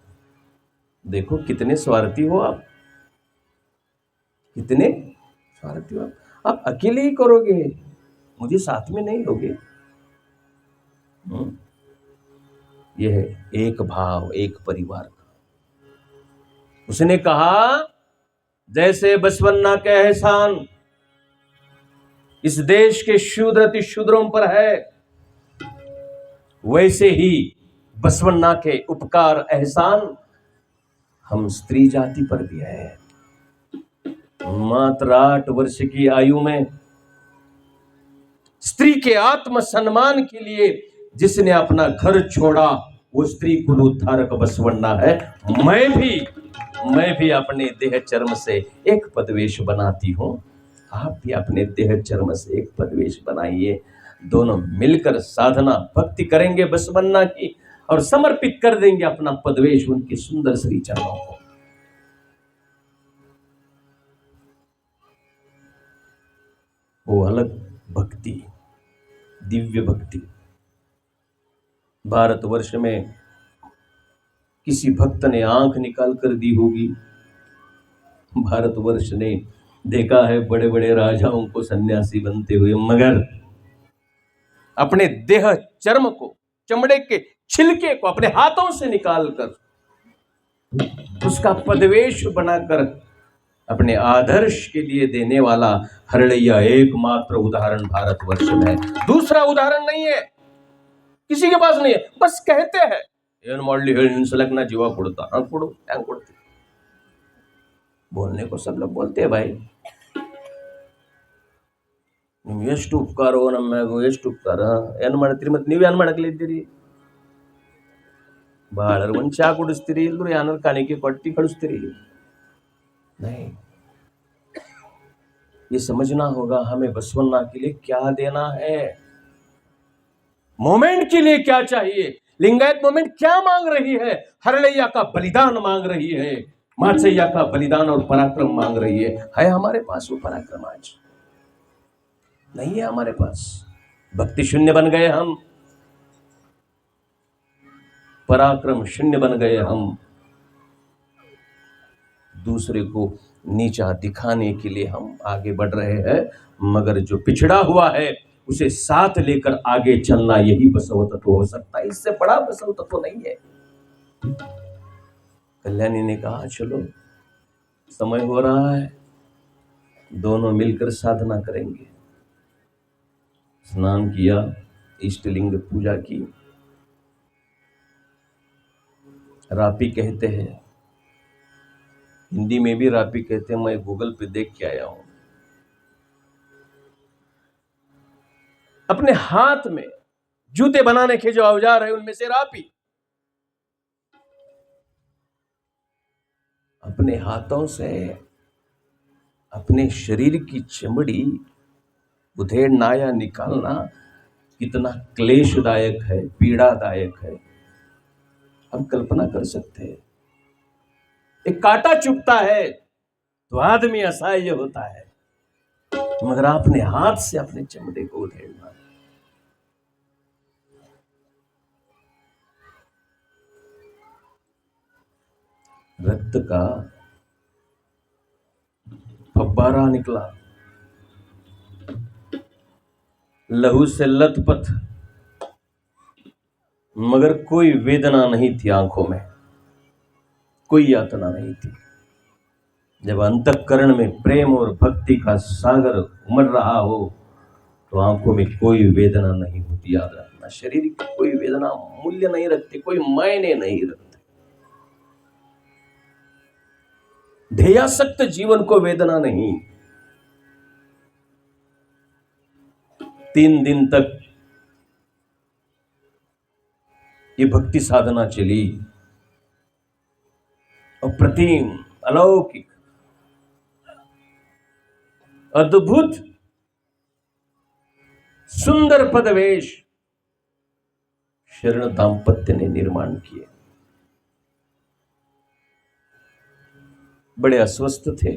देखो कितने स्वार्थी हो आप, कितने स्वार्थी हो आप अकेले ही करोगे, मुझे साथ में नहीं लोगे। यह है एक भाव, एक परिवार का। उसने कहा, जैसे बसवन्ना के एहसान इस देश के शूद्र अति शूद्रों पर है, वैसे ही बसवन्ना के उपकार, एहसान हम स्त्री जाति पर भी है। मात्र 8 वर्ष की आयु में स्त्री के आत्म सम्मान के लिए जिसने अपना घर छोड़ा, वो स्त्री कुल उद्धारक बसवन्ना है। मैं भी अपने देह चर्म से एक पदवेश बनाती हूं। आप भी अपने देह चर्म से एक पदवेश बनाइए। दोनों मिलकर साधना भक्ति करेंगे बसवन्ना की और समर्पित कर देंगे अपना पदवेश उनके सुंदर श्री चरणों को। वो अलग भक्ति, दिव्य भक्ति भारतवर्ष में किसी भक्त ने आंख निकाल कर दी होगी। भारतवर्ष ने देखा है बड़े बड़े राजाओं को सन्यासी बनते हुए, मगर अपने देह चर्म को, चमड़े के छिलके को अपने हाथों से निकालकर उसका पदवेश बनाकर अपने आदर्श के लिए देने वाला हरड़ैया एकमात्र उदाहरण भारतवर्ष में है। दूसरा उदाहरण नहीं है, किसी के पास नहीं है। बस कहते हैं ಏನು ಮಾಡಲಿ ಹೇಳಿ ನಿನ್ನ ಸಲಕ್ ನಾ ಜೀವ ಕೊಡ್ತಾ ಕೊಡು ಹ್ಯಾಂಗ್ ಕೊಡ್ತೀವಿ। बोलने को सब लोग बोलते हैं भाई, ನಿಮ್ಗೆ ಎಷ್ಟು ಉಪಕಾರವೋ ನಮ್ಮ್ಯಾಗೋ ಎಷ್ಟು ಉಪಕಾರ, ಏನು ಮಾಡ್ತೀರಿ ಮತ್ತೆ ನೀವೇನು ಮಾಡಕ್ಲಿದ್ದೀರಿ? ಬಾಳರ್ ಒಂದು ಚಾ ಕುಡಿಸ್ತೀರಿ, ಇಲ್ಲರೂ ಏನಾರು ಕಾಣಿಕೆ ಕೊಟ್ಟು ಕಳಿಸ್ತೀರಿ। नहीं, ये समझना होगा हमें बसवन्ना के लिए क्या देना है, मोमेंट के लिए क्या चाहिए। लिंगायत मोमेंट क्या मांग रही है? हरड़ैया का बलिदान मांग रही है, माचैया का बलिदान और पराक्रम मांग रही है हमारे पास वो पराक्रम आज नहीं है हमारे पास। भक्ति शून्य बन गए हम, पराक्रम शून्य बन गए हम, दूसरे को नीचा दिखाने के लिए हम आगे बढ़ रहे हैं, मगर जो पिछड़ा हुआ है उसे साथ लेकर आगे चलना यही बसव तत्व हो सकता है। इससे बड़ा बसव तत्व नहीं है। कल्याणी ने कहा चलो समय हो रहा है, दोनों मिलकर साधना करेंगे। स्नान किया, इष्टलिंग पूजा की। रापी कहते हैं, हिंदी में भी रापी कहते हैं, मैं गूगल पे देख के आया हूं। अपने हाथ में जूते बनाने के जो औजार है उनमें से रापी अपने हाथों से अपने शरीर की चमड़ी उधेड़ना या निकालना कितना क्लेशदायक है, पीड़ादायक है, हम कल्पना कर सकते हैं। एक कांटा चुभता है तो आदमी असहाय होता है, मगर अपने हाथ से अपने चमड़े को उधेड़ना। रक्त का फब्बारा निकला, लहू से लथपथ, मगर कोई वेदना नहीं थी आंखों में, कोई यातना नहीं थी। जब अंतःकरण में प्रेम और भक्ति का सागर उमड़ रहा हो तो आंखों में कोई वेदना नहीं होती। याद रखना, शरीर की कोई वेदना मूल्य नहीं रखती, कोई मायने नहीं रखती। ध्येयासक्त जीवन को वेदना नहीं। 3 दिन तक ये भक्ति साधना चली और प्रतिम अलौकिक अद्भुत सुंदर पदवेश शरण दाम्पत्य ने निर्माण किए। बड़े अस्वस्थ थे,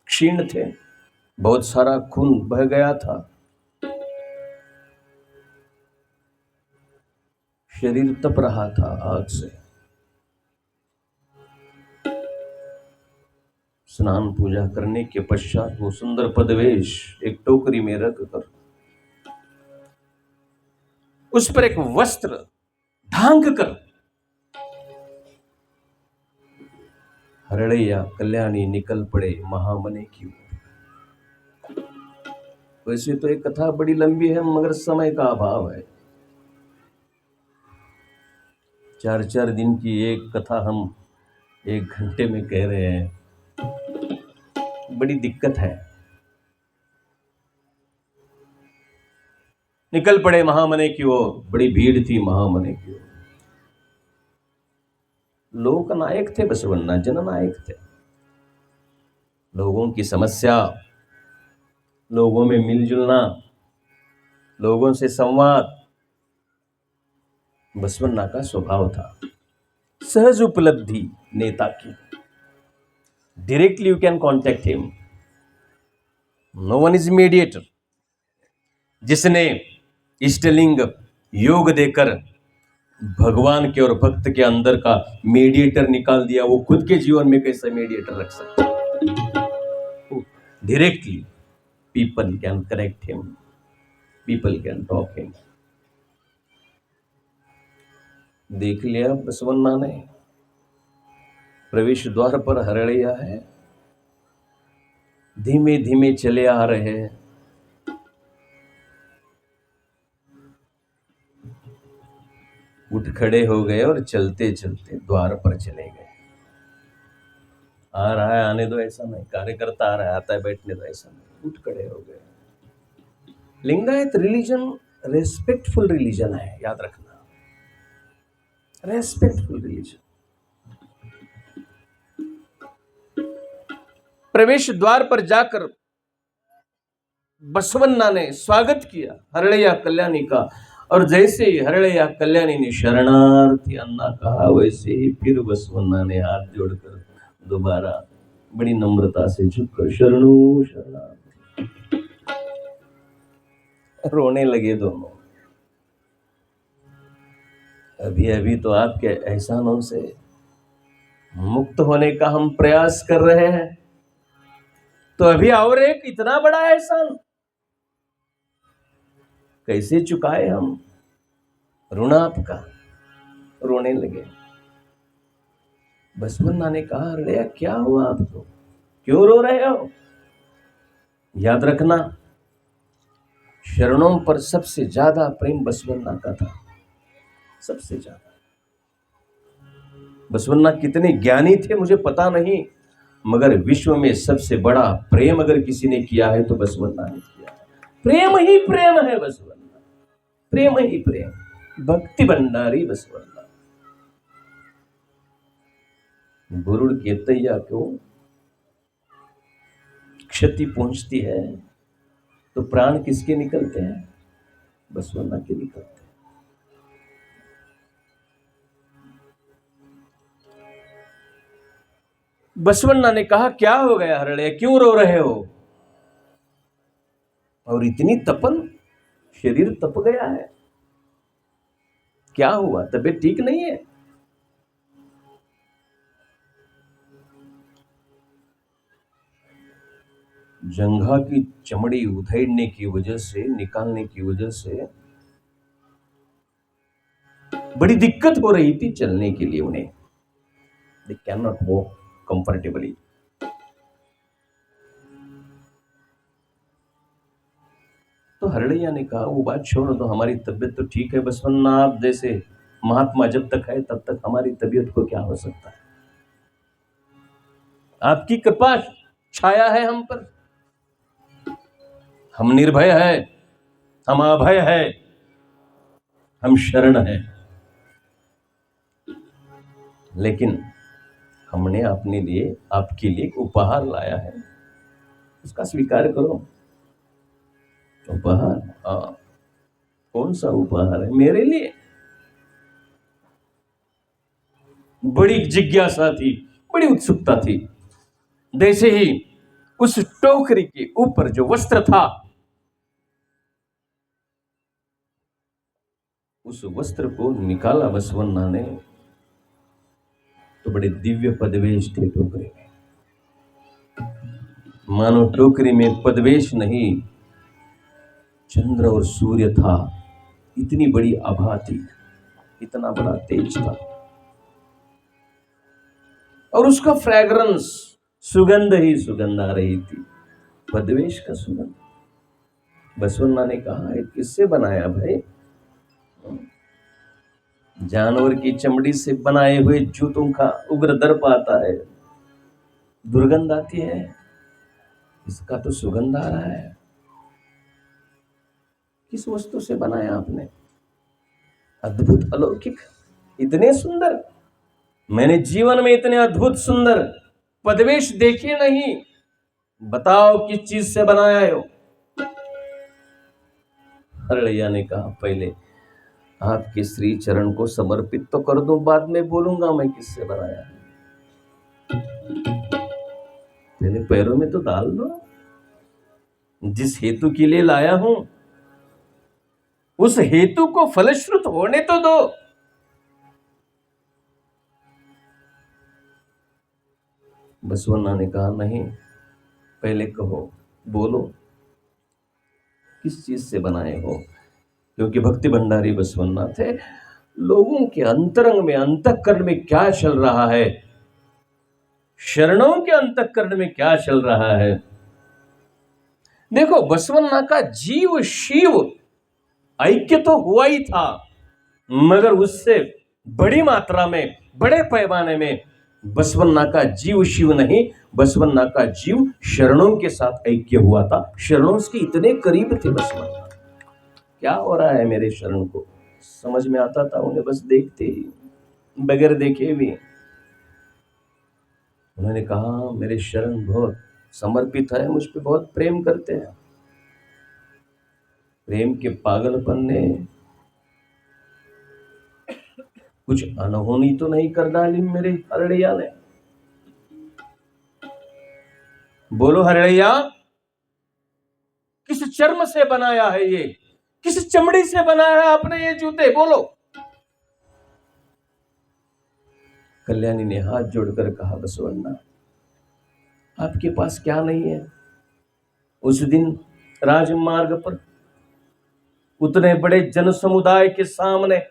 क्षीण थे, बहुत सारा खून बह गया था, शरीर तप रहा था आग से। स्नान पूजा करने के पश्चात वो सुंदर पदवेश एक टोकरी में रखकर उस पर एक वस्त्र ढांक कर हरड़ैया कल्याणी निकल पड़े महामने की ओर। वैसे तो एक कथा बड़ी लंबी है, मगर समय का अभाव है। 4-4 दिन की एक कथा हम 1 घंटे में कह रहे हैं, बड़ी दिक्कत है। निकल पड़े महामने की ओर, बड़ी भीड़ थी महामने की ओर। लोकनायक थे बसवन्ना, जननायक थे। लोगों की समस्या, लोगों में मिलजुलना, लोगों से संवाद बसवन्ना का स्वभाव था। सहज उपलब्धि नेता की, directly you can contact him, no one is mediator. जिसने इष्टलिंग योग देकर भगवान के और भक्त के अंदर का मीडिएटर निकाल दिया, वो खुद के जीवन में कैसे मीडिएटर रख सकता? Directly people can connect him, people can talk him. देख लिया बसवन्ना ने, प्रवेश द्वार पर हरड़ैया है, धीमे धीमे चले आ रहे हैं। उठ खड़े हो गए और चलते चलते द्वार पर चले गए। आ रहा है आने दो ऐसा नहीं, कार्यकर्ता आ रहा है आता है बैठने दो ऐसा नहीं, उठ खड़े हो गए। लिंगायत रिलीजन रेस्पेक्टफुल रिलीजन है, याद रखना, रेस्पेक्टफुल रिलीजन। प्रवेश द्वार पर जाकर बसवन्ना ने स्वागत किया हरड़ैया कल्याणी का, और जैसे ही हरड़ैया कल्याणी ने शरणार्थी अन्ना कहा, वैसे ही फिर बसवन्ना ने हाथ जोड़कर दोबारा बड़ी नम्रता से झुककर शरणु शरणार्थी, रोने लगे दोनों। अभी अभी तो आपके एहसानों से मुक्त होने का हम प्रयास कर रहे हैं, तो अभी और एक इतना बड़ा एहसान कैसे चुकाए हम ऋण आपका? रोने लगे। बसवन्ना ने कहा, अरे क्या हुआ आपको, क्यों रो रहे हो? याद रखना, शरणों पर सबसे ज्यादा प्रेम बसवन्ना का था, सबसे ज्यादा। बसवन्ना कितने ज्ञानी थे मुझे पता नहीं, मगर विश्व में सबसे बड़ा प्रेम अगर किसी ने किया है तो बसवन्ना ने किया है। प्रेम ही प्रेम है बसवन्ना, प्रेम ही प्रेम, भक्ति भंडारी बसवन्ना। बुरुड़ की तैया को क्षति पहुंचती है तो प्राण किसके निकलते हैं? बसवन्ना के निकलते हैं। बसवन्ना ने कहा, क्या हो गया हरड़े, क्यों रो रहे हो? और इतनी तपन, शरीर तप गया है, क्या हुआ, तबीयत ठीक नहीं है? जंघा की चमड़ी उधेड़ने की वजह से, निकालने की वजह से बड़ी दिक्कत हो रही थी चलने के लिए उन्हें। They can not walk comfortably. तो हरड़ैया ने कहा, वो बात छोड़ो तो, हमारी तबीयत तो ठीक है बसवन्ना, आप जैसे महात्मा जब तक है तब तक हमारी तबीयत को क्या हो सकता है? आपकी कृपा छाया है हम पर, हम निर्भय है, हम अभय है, हम शरण है। लेकिन हमने अपने लिए, आपके लिए एक उपहार लाया है, उसका स्वीकार करो। उपहार? हाँ, कौन सा उपहार है मेरे लिए? बड़ी जिज्ञासा थी, बड़ी उत्सुकता थी। जैसे ही उस टोकरी के ऊपर जो वस्त्र था, उस वस्त्र को निकाला बसवन्ना ने, तो बड़े दिव्य पदवेश थे टोकरी में। मानो टोकरी में पदवेश नहीं, चंद्र और सूर्य था, इतनी बड़ी आभा थी, इतना बड़ा तेज था। और उसका फ्रेग्रेंस, सुगंध ही सुगंध आ रही थी, पदवेश का सुगंध। बसवन्ना ने कहा, किससे बनाया भाई? जानवर की चमड़ी से बनाए हुए जूतों का उग्र दर्प आता है, दुर्गंध आती है, इसका तो सुगंध आ रहा है। किस वस्तु से बनाया आपने? अद्भुत, अलौकिक, इतने सुंदर, मैंने जीवन में इतने अद्भुत सुंदर पदवेश देखे नहीं। बताओ किस चीज से बनाया हो? हरड़ैया ने कहा पहले आपके श्री चरण को समर्पित तो कर दूं, बाद में बोलूंगा मैं किससे बनाया है। पहले पैरों में तो डाल दो, जिस हेतु के लिए लाया हूं उस हेतु को फलश्रुत होने तो दो। बसवन्ना ने कहा नहीं, पहले कहो, बोलो किस चीज से बनाए हो, क्योंकि भक्ति भंडारी बसवन्ना थे। लोगों के अंतरंग में, अंतःकरण में क्या चल रहा है, शरणों के अंतःकरण में क्या चल रहा है। देखो, बसवन्ना का जीव शिव ऐक्य तो हुआ ही था, मगर उससे बड़ी मात्रा में, बड़े पैमाने में बसवन्ना का जीव शिव नहीं, बसवन्ना का जीव शरणों के साथ ऐक्य हुआ था। शरणों के इतने करीब थे बसवन्ना। क्या हो रहा है मेरे शरण को समझ में आता था उन्हें, बस देखते ही, बगैर देखे भी। उन्होंने कहा मेरे शरण बहुत समर्पित है, मुझ पे बहुत प्रेम करते हैं। प्रेम के पागलपन ने कुछ अनहोनी तो नहीं कर डाली मेरे हरड़ैया ने। बोलो हरड़ैया, किस चर्म से बनाया है ये, किस चमड़ी से बनाया है आपने ये जूते, बोलो। कल्याणी ने हाथ जोड़कर कहा बसवन्ना आपके पास क्या नहीं है। उस दिन राजमार्ग पर उतने बड़े जन समुदाय के सामने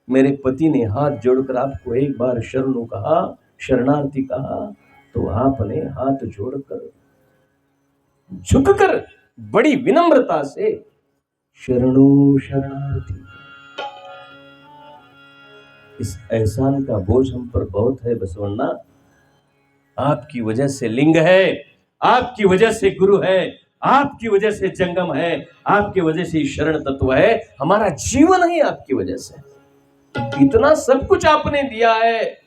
मेरे पति ने हाथ जोड़कर आपको एक बार शरणु कहा, शरणार्थी कहा, तो आपने हाथ जोड़कर झुककर बड़ी विनम्रता से शरणु शरणार्थी। इस एहसान का बोझ हम पर बहुत है बसवन्ना। आपकी वजह से लिंग है, आपकी वजह से गुरु है, आपकी वजह से जंगम है, आपकी वजह से शरण तत्व है। हमारा जीवन ही आपकी वजह से। इतना सब कुछ आपने दिया है,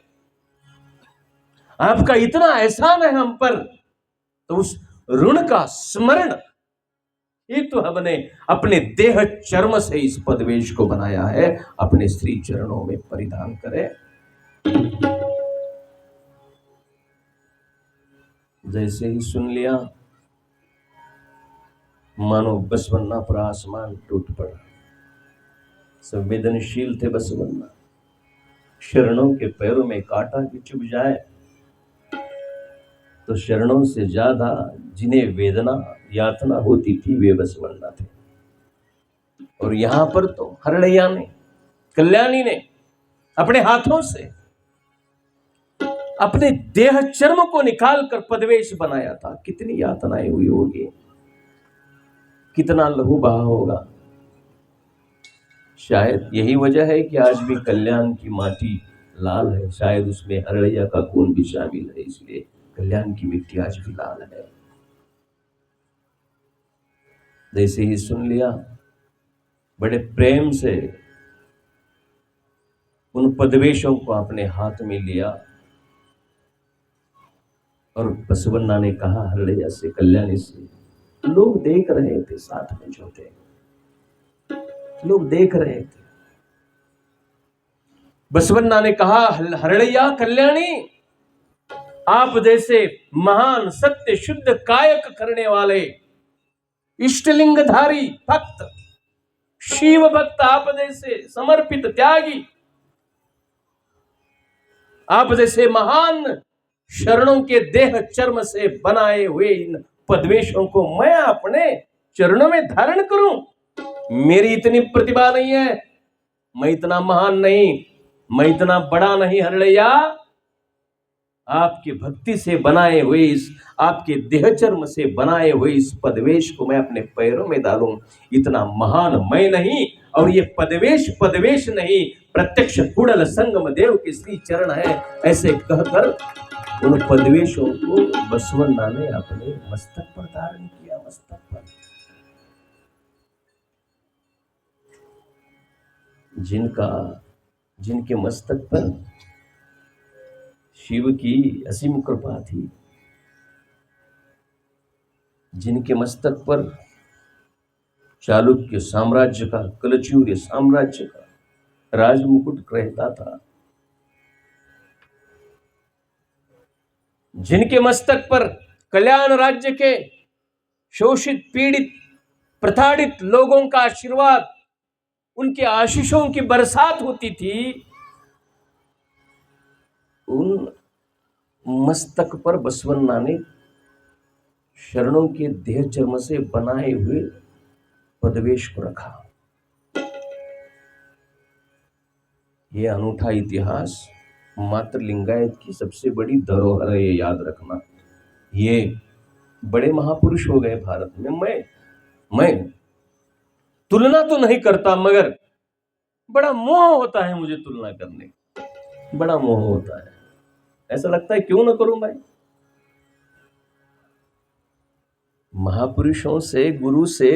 आपका इतना एहसान है हम पर, तो उस ऋण का स्मरण ये तो हमने अपने देह चर्म से इस पदवेश को बनाया है, अपने श्री चरणों में परिधान करें। जैसे ही सुन लिया, मानो बसवन्ना पर आसमान टूट पड़ा। संवेदनशील थे बसवन्ना। शरणों के पैरों में कांटा भी चुभ जाए तो शरणों से ज्यादा जिन्हें वेदना यातना होती थी वे बसवन्ना थे। और यहां पर तो हरड़ैया ने, कल्याणी ने अपने हाथों से अपने देह चर्म को निकालकर पदवेश बनाया था। कितनी यातनाएं हुई होगी, कितना लहू बहा होगा। शायद यही वजह है कि आज भी कल्याण की माटी लाल है, शायद उसमें हरड़ैया का खून भी शामिल है, इसलिए कल्याण की मिट्टी आज भी लाल है। जैसे ही सुन लिया, बड़े प्रेम से उन पदवेशों को अपने हाथ में लिया और बसवन्ना ने कहा हरड़ैया से, कल्याणी से, लोग देख रहे थे, साथ में जो थे लोग देख रहे थे। बसवन्ना ने कहा हरड़ैया, कल्याणी, आप जैसे महान सत्य शुद्ध कायक करने वाले इष्टलिंगधारी भक्त, शिव भक्त, आप जैसे समर्पित त्यागी, आप जैसे महान शरणों के देह चर्म से बनाए हुए इन पदवेशों को मैं अपने चरणों में धारण करूं। मेरी इतनी प्रतिभा नहीं है, मैं इतना महान नहीं, मैं इतना बड़ा नहीं हरड़ैया। आपकी भक्ति से बनाए हुए इस, आपके देह चर्म से बनाए हुए इस पदवेश को मैं अपने पैरों में डालूं, इतना महान मैं नहीं। और ये पदवेश नहीं, प्रत्यक्ष कुड़ल संगम देव के श्री चरण है, ऐसे कहकर उन पदवेशों को बसवन्ना ने अपने मस्तक पर धारण किया। मस्तक पर जिनके मस्तक पर शिव की असीम कृपा थी, जिनके मस्तक पर चालुक्य साम्राज्य का, कलचूर्य साम्राज्य का राजमुकुट रहता था, जिनके मस्तक पर कल्याण राज्य के शोषित, पीड़ित, प्रताड़ित लोगों का आशीर्वाद, उनके आशीषों की बरसात होती थी, उन मस्तक पर बसवन्ना ने शरणों के देह चर्म से बनाए हुए पदवेश को रखा। यह अनूठा इतिहास मात्र लिंगायत की सबसे बड़ी धरोहर है, ये याद रखना। ये बड़े महापुरुष हो गए भारत में। मैं तुलना तो नहीं करता, मगर बड़ा मोह होता है मुझे तुलना करने का, बड़ा मोह होता है। ऐसा लगता है क्यों ना करूं मैं। महापुरुषों से, गुरु से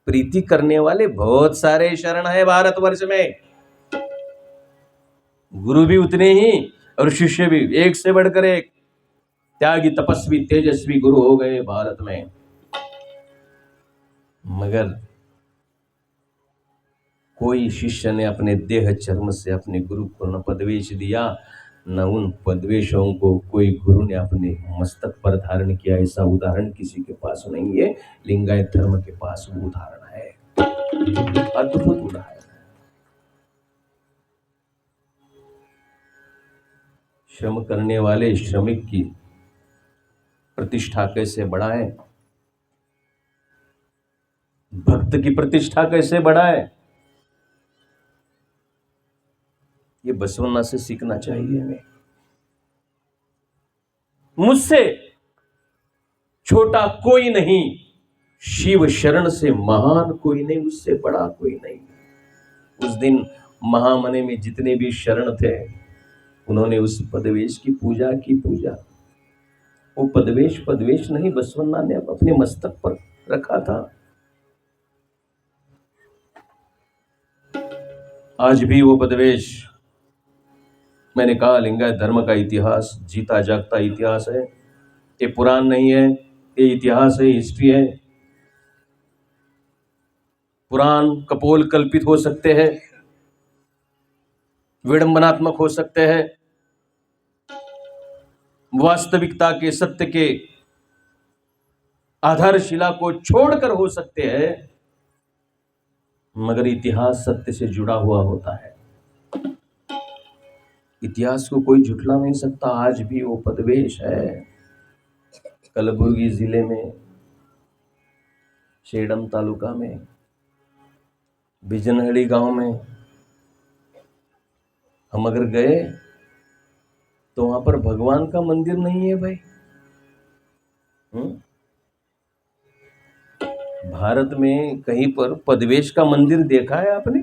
प्रीति करने वाले बहुत सारे शरण है भारतवर्ष में। गुरु भी उतने ही और शिष्य भी एक से बढ़कर एक। त्यागी, तपस्वी, तेजस्वी गुरु हो गए भारत में। मगर कोई शिष्य ने अपने देह चर्म से अपने गुरु को न पदवेश दिया, न उन पदवेशों को कोई गुरु ने अपने मस्तक पर धारण किया। ऐसा उदाहरण किसी के पास नहीं है। लिंगायत धर्म के पास वो उदाहरण है, अद्भुत उदाहरण। श्रम करने वाले श्रमिक की प्रतिष्ठा कैसे बढ़ाए, भक्त की प्रतिष्ठा कैसे बढ़ाए, ये बसवन्ना से सीखना चाहिए हमें। मुझसे छोटा कोई नहीं, शिव शरण से महान कोई नहीं, उससे बड़ा कोई नहीं। उस दिन महामने में जितने भी शरण थे, उन्होंने उस पदवेश की पूजा की। वो पदवेश नहीं, बसवन्ना ने अपने मस्तक पर रखा था। आज भी वो पदवेश, मैंने कहा, लिंगायत धर्म का इतिहास जीता जागता इतिहास है। ये पुराण नहीं है, ये इतिहास है, हिस्ट्री है। पुराण कपोल कल्पित हो सकते हैं, विडंबनात्मक हो सकते हैं, वास्तविकता के, सत्य के आधारशिला को छोड़कर हो सकते हैं, मगर इतिहास सत्य से जुड़ा हुआ होता है। इतिहास को कोई झुठला नहीं सकता। आज भी वो पदवेश है कलबुर्गी जिले में, शेडम तालुका में, बिजनहड़ी गांव में। हम अगर गए तो वहां पर भगवान का मंदिर नहीं है भाई। भारत में कहीं पर पदवेश का मंदिर देखा है आपने?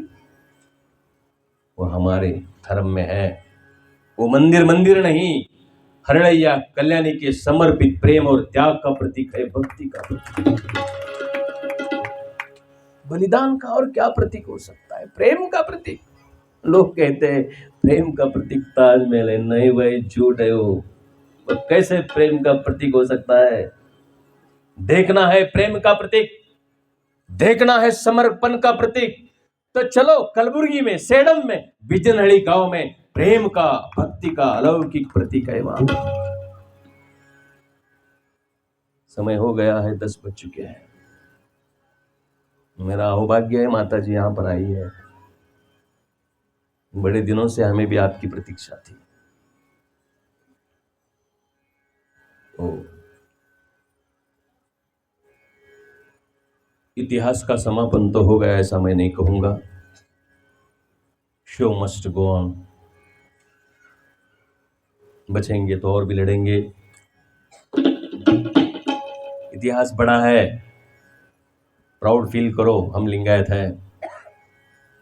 वो हमारे धर्म में है। वो मंदिर नहीं, हरड़ैया कल्याणी के समर्पित प्रेम और त्याग का प्रतीक है, भक्ति का प्रतीक, बलिदान का। और क्या प्रतीक हो सकता है? प्रेम का प्रतीक। लोग कहते हैं प्रेम का प्रतीक ताजमहल है। नहीं भाई, झूठ है वो। कैसे प्रेम का प्रतीक हो सकता है? देखना है प्रेम का प्रतीक, देखना है समर्पण का प्रतीक, तो चलो कलबुर्गी में, सेडम में, बिजनहड़ी गांव में प्रेम का, भक्ति का अलौकिक प्रतीक है वहां। समय हो गया है, 10 बज चुके हैं। मेरा अहोभाग्य है माता जी यहां पर आई है। बड़े दिनों से हमें भी आपकी प्रतीक्षा थी। इतिहास का समापन तो हो गया, ऐसा मैं नहीं कहूंगा। Show must go on. बचेंगे तो और भी लड़ेंगे। इतिहास बड़ा है, प्राउड फील करो, हम लिंगायत हैं।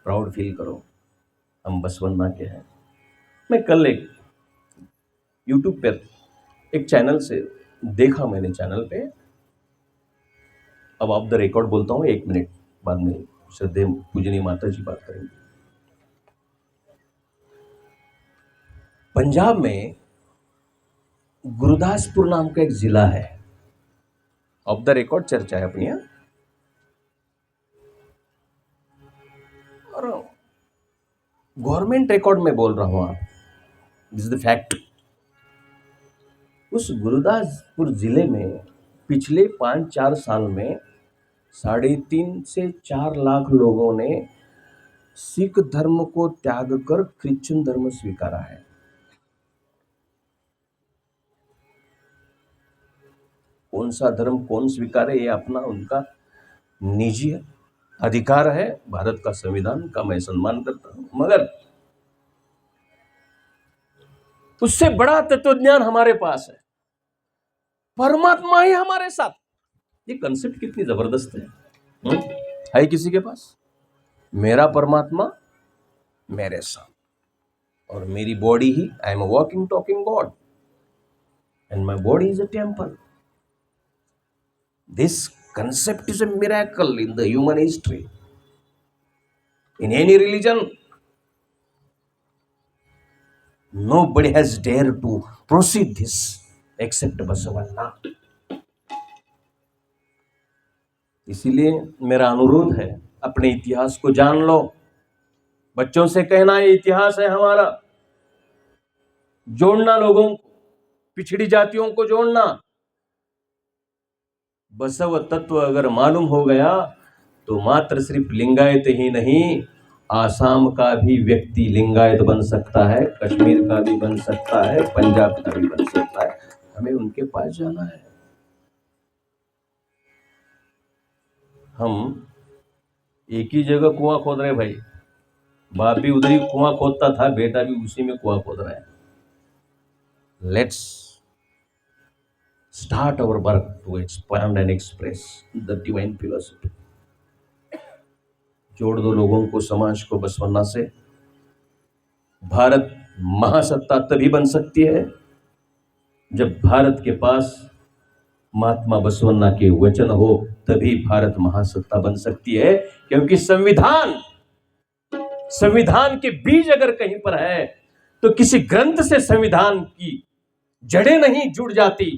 प्राउड फील करो, हम बसवन्ना के हैं। मैं कल एक यूट्यूब पर एक चैनल से देखा, मैंने चैनल पे, अब ऑफ द रिकॉर्ड बोलता हूँ, 1 मिनट बाद में श्रद्धेय पूजनीय माता जी बात करेंगे। पंजाब में गुरदासपुर नाम का एक जिला है, ऑफ द रिकॉर्ड चर्चा है अपनी। गवर्नमेंट रिकॉर्ड में बोल रहा हूं, आप, दिस इज द फैक्ट। उस गुरुदासपुर जिले में पिछले 5-4 साल में 3.5 से 4 लाख लोगों ने सिख धर्म को त्याग कर क्रिश्चियन धर्म स्वीकारा है। कौन सा धर्म कौन स्वीकारे, ये अपना उनका निजी अधिकार है, भारत का संविधान का मैं सम्मान करता हूं, मगर उससे बड़ा तत्वज्ञान हमारे पास है, परमात्मा ही हमारे साथ। ये कंसेप्ट कितनी जबरदस्त है किसी के पास? मेरा परमात्मा मेरे साथ और मेरी body he, I am a walking talking God and my body is a temple. This concept is a miracle in the human history. In any religion, nobody has dared to proceed this except Basavanna. इसीलिए मेरा अनुरोध है, अपने इतिहास को जान लो। बच्चों से कहना ये इतिहास है हमारा, जोड़ना लोगों को, पिछड़ी जातियों को जोड़ना। बसव तत्व अगर मालूम हो गया तो मात्र सिर्फ लिंगायत ही नहीं, आसाम का भी व्यक्ति लिंगायत बन सकता है, कश्मीर का भी बन सकता है, पंजाब का भी बन सकता है। हमें उनके पास जाना है। हम एक ही जगह कुआं खोद रहे भाई, बाप भी उधर ही कुआं खोदता था, बेटा भी उसी में कुआं खोद रहा है। Let's start our work to expand and express the divine philosophy. जोड़ दो लोगों को, समाज को बसवन्ना से। भारत महासत्ता तभी बन सकती है जब भारत के पास महात्मा बसवन्ना के वचन हो, तभी भारत महासत्ता बन सकती है। क्योंकि संविधान के बीज अगर कहीं पर है तो किसी ग्रंथ से संविधान की जड़ें नहीं जुड़ जाती,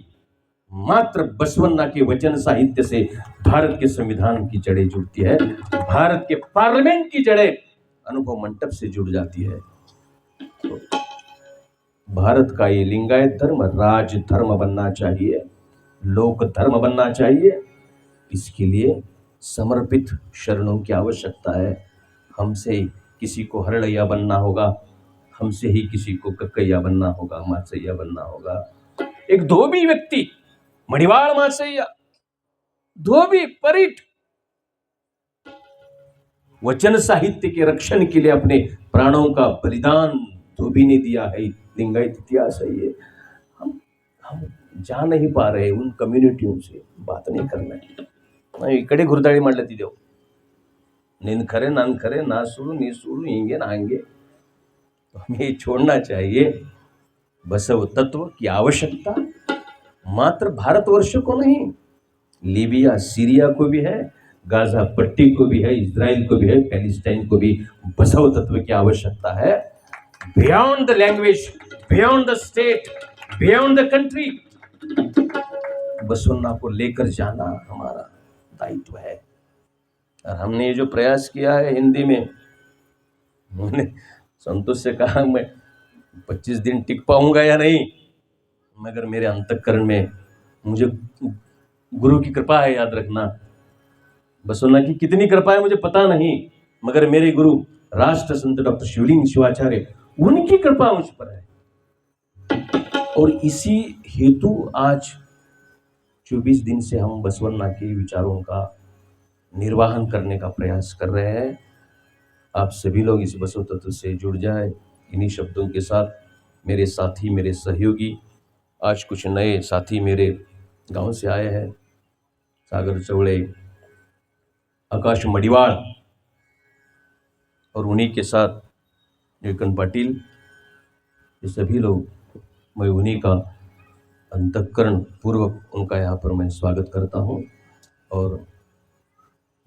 मात्र बसवन्ना के वचन साहित्य से भारत के संविधान की जड़ें जुड़ती है, भारत के पार्लियामेंट की जड़ें अनुभव मंडप से जुड़ जाती है। तो भारत का ये लिंगायत धर्म राज धर्म बनना चाहिए, लोक धर्म बनना चाहिए। इसके लिए समर्पित शरणों की आवश्यकता है। हमसे किसी को हरड़ैया बनना होगा, हमसे ही किसी को कक्कैया बनना होगा, माचैया बनना होगा। एक धोबी व्यक्ति, मणिवाड़ माचैया, धोबी परिट, वचन साहित्य के रक्षण के लिए अपने प्राणों का बलिदान धोबी ने दिया है। लिंगायत इतिहास है ये। हम जा नहीं पा रहे उन कम्युनिटियों से, बात नहीं करना है। इकडे घुरदाळी मांडली देव, निंद खरे नान खरे, ना सुरू नी सुरू, हिंगे नांगे। तो हमें छोड़ना चाहिए। बसव तत्व की आवश्यकता मात्र भारतवर्ष को नहीं, लीबिया सीरिया को भी है, गाजा पट्टी को भी है, इजराइल को भी है, पैलेस्टाइन को भी बसव तत्व की आवश्यकता है। Beyond the language, beyond the state, beyond the country, Basavanna को लेकर जाना हमारा दायित्व है। और हमने ये जो प्रयास किया है हिंदी में, मैंने संतोष से कहा मैं 25 दिन टिक पाऊंगा या नहीं, मगर मेरे अंतःकरण में मुझे गुरु की कृपा है। याद रखना, बसवन्ना की कितनी कृपा है मुझे पता नहीं, मगर मेरे गुरु राष्ट्र संत डॉक्टर शिवलिंग शिवाचार्य, उनकी कृपा मुझ पर है। और इसी हेतु आज 24 दिन से हम बसवन्ना के विचारों का निर्वाहन करने का प्रयास कर रहे हैं। आप सभी लोग इस बसव तत्व से जुड़ जाए। इन्हीं शब्दों के साथ मेरे साथी, मेरे सहयोगी, आज कुछ नए साथी मेरे गांव से आए हैं, सागर चौड़े, आकाश मडिवाड़, और उन्हीं के साथ नीलकंठ पाटिल, ये सभी लोग, मैं उन्हीं का अंतःकरण पूर्वक उनका यहाँ पर मैं स्वागत करता हूँ। और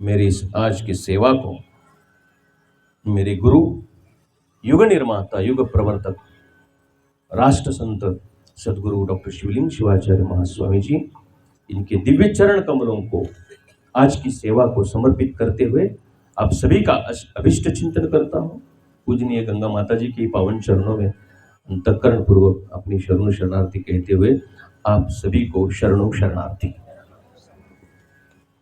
मेरी इस आज की सेवा को मेरे गुरु, युग निर्माता, युग प्रवर्तक, राष्ट्र संत सदगुरु डॉक्टर शिवलिंग शिवाचार्य महास्वामी जी, इनके दिव्य चरण कमलों को आज की सेवा को समर्पित करते हुए आप सभी का अभिष्ट चिंतन करता हूँ। पूजनीय गंगा माता जी के पावन चरणों में अंतःकरण पूर्वक अपनी शरणों शरणार्थी कहते हुए आप सभी को शरणों शरणार्थी।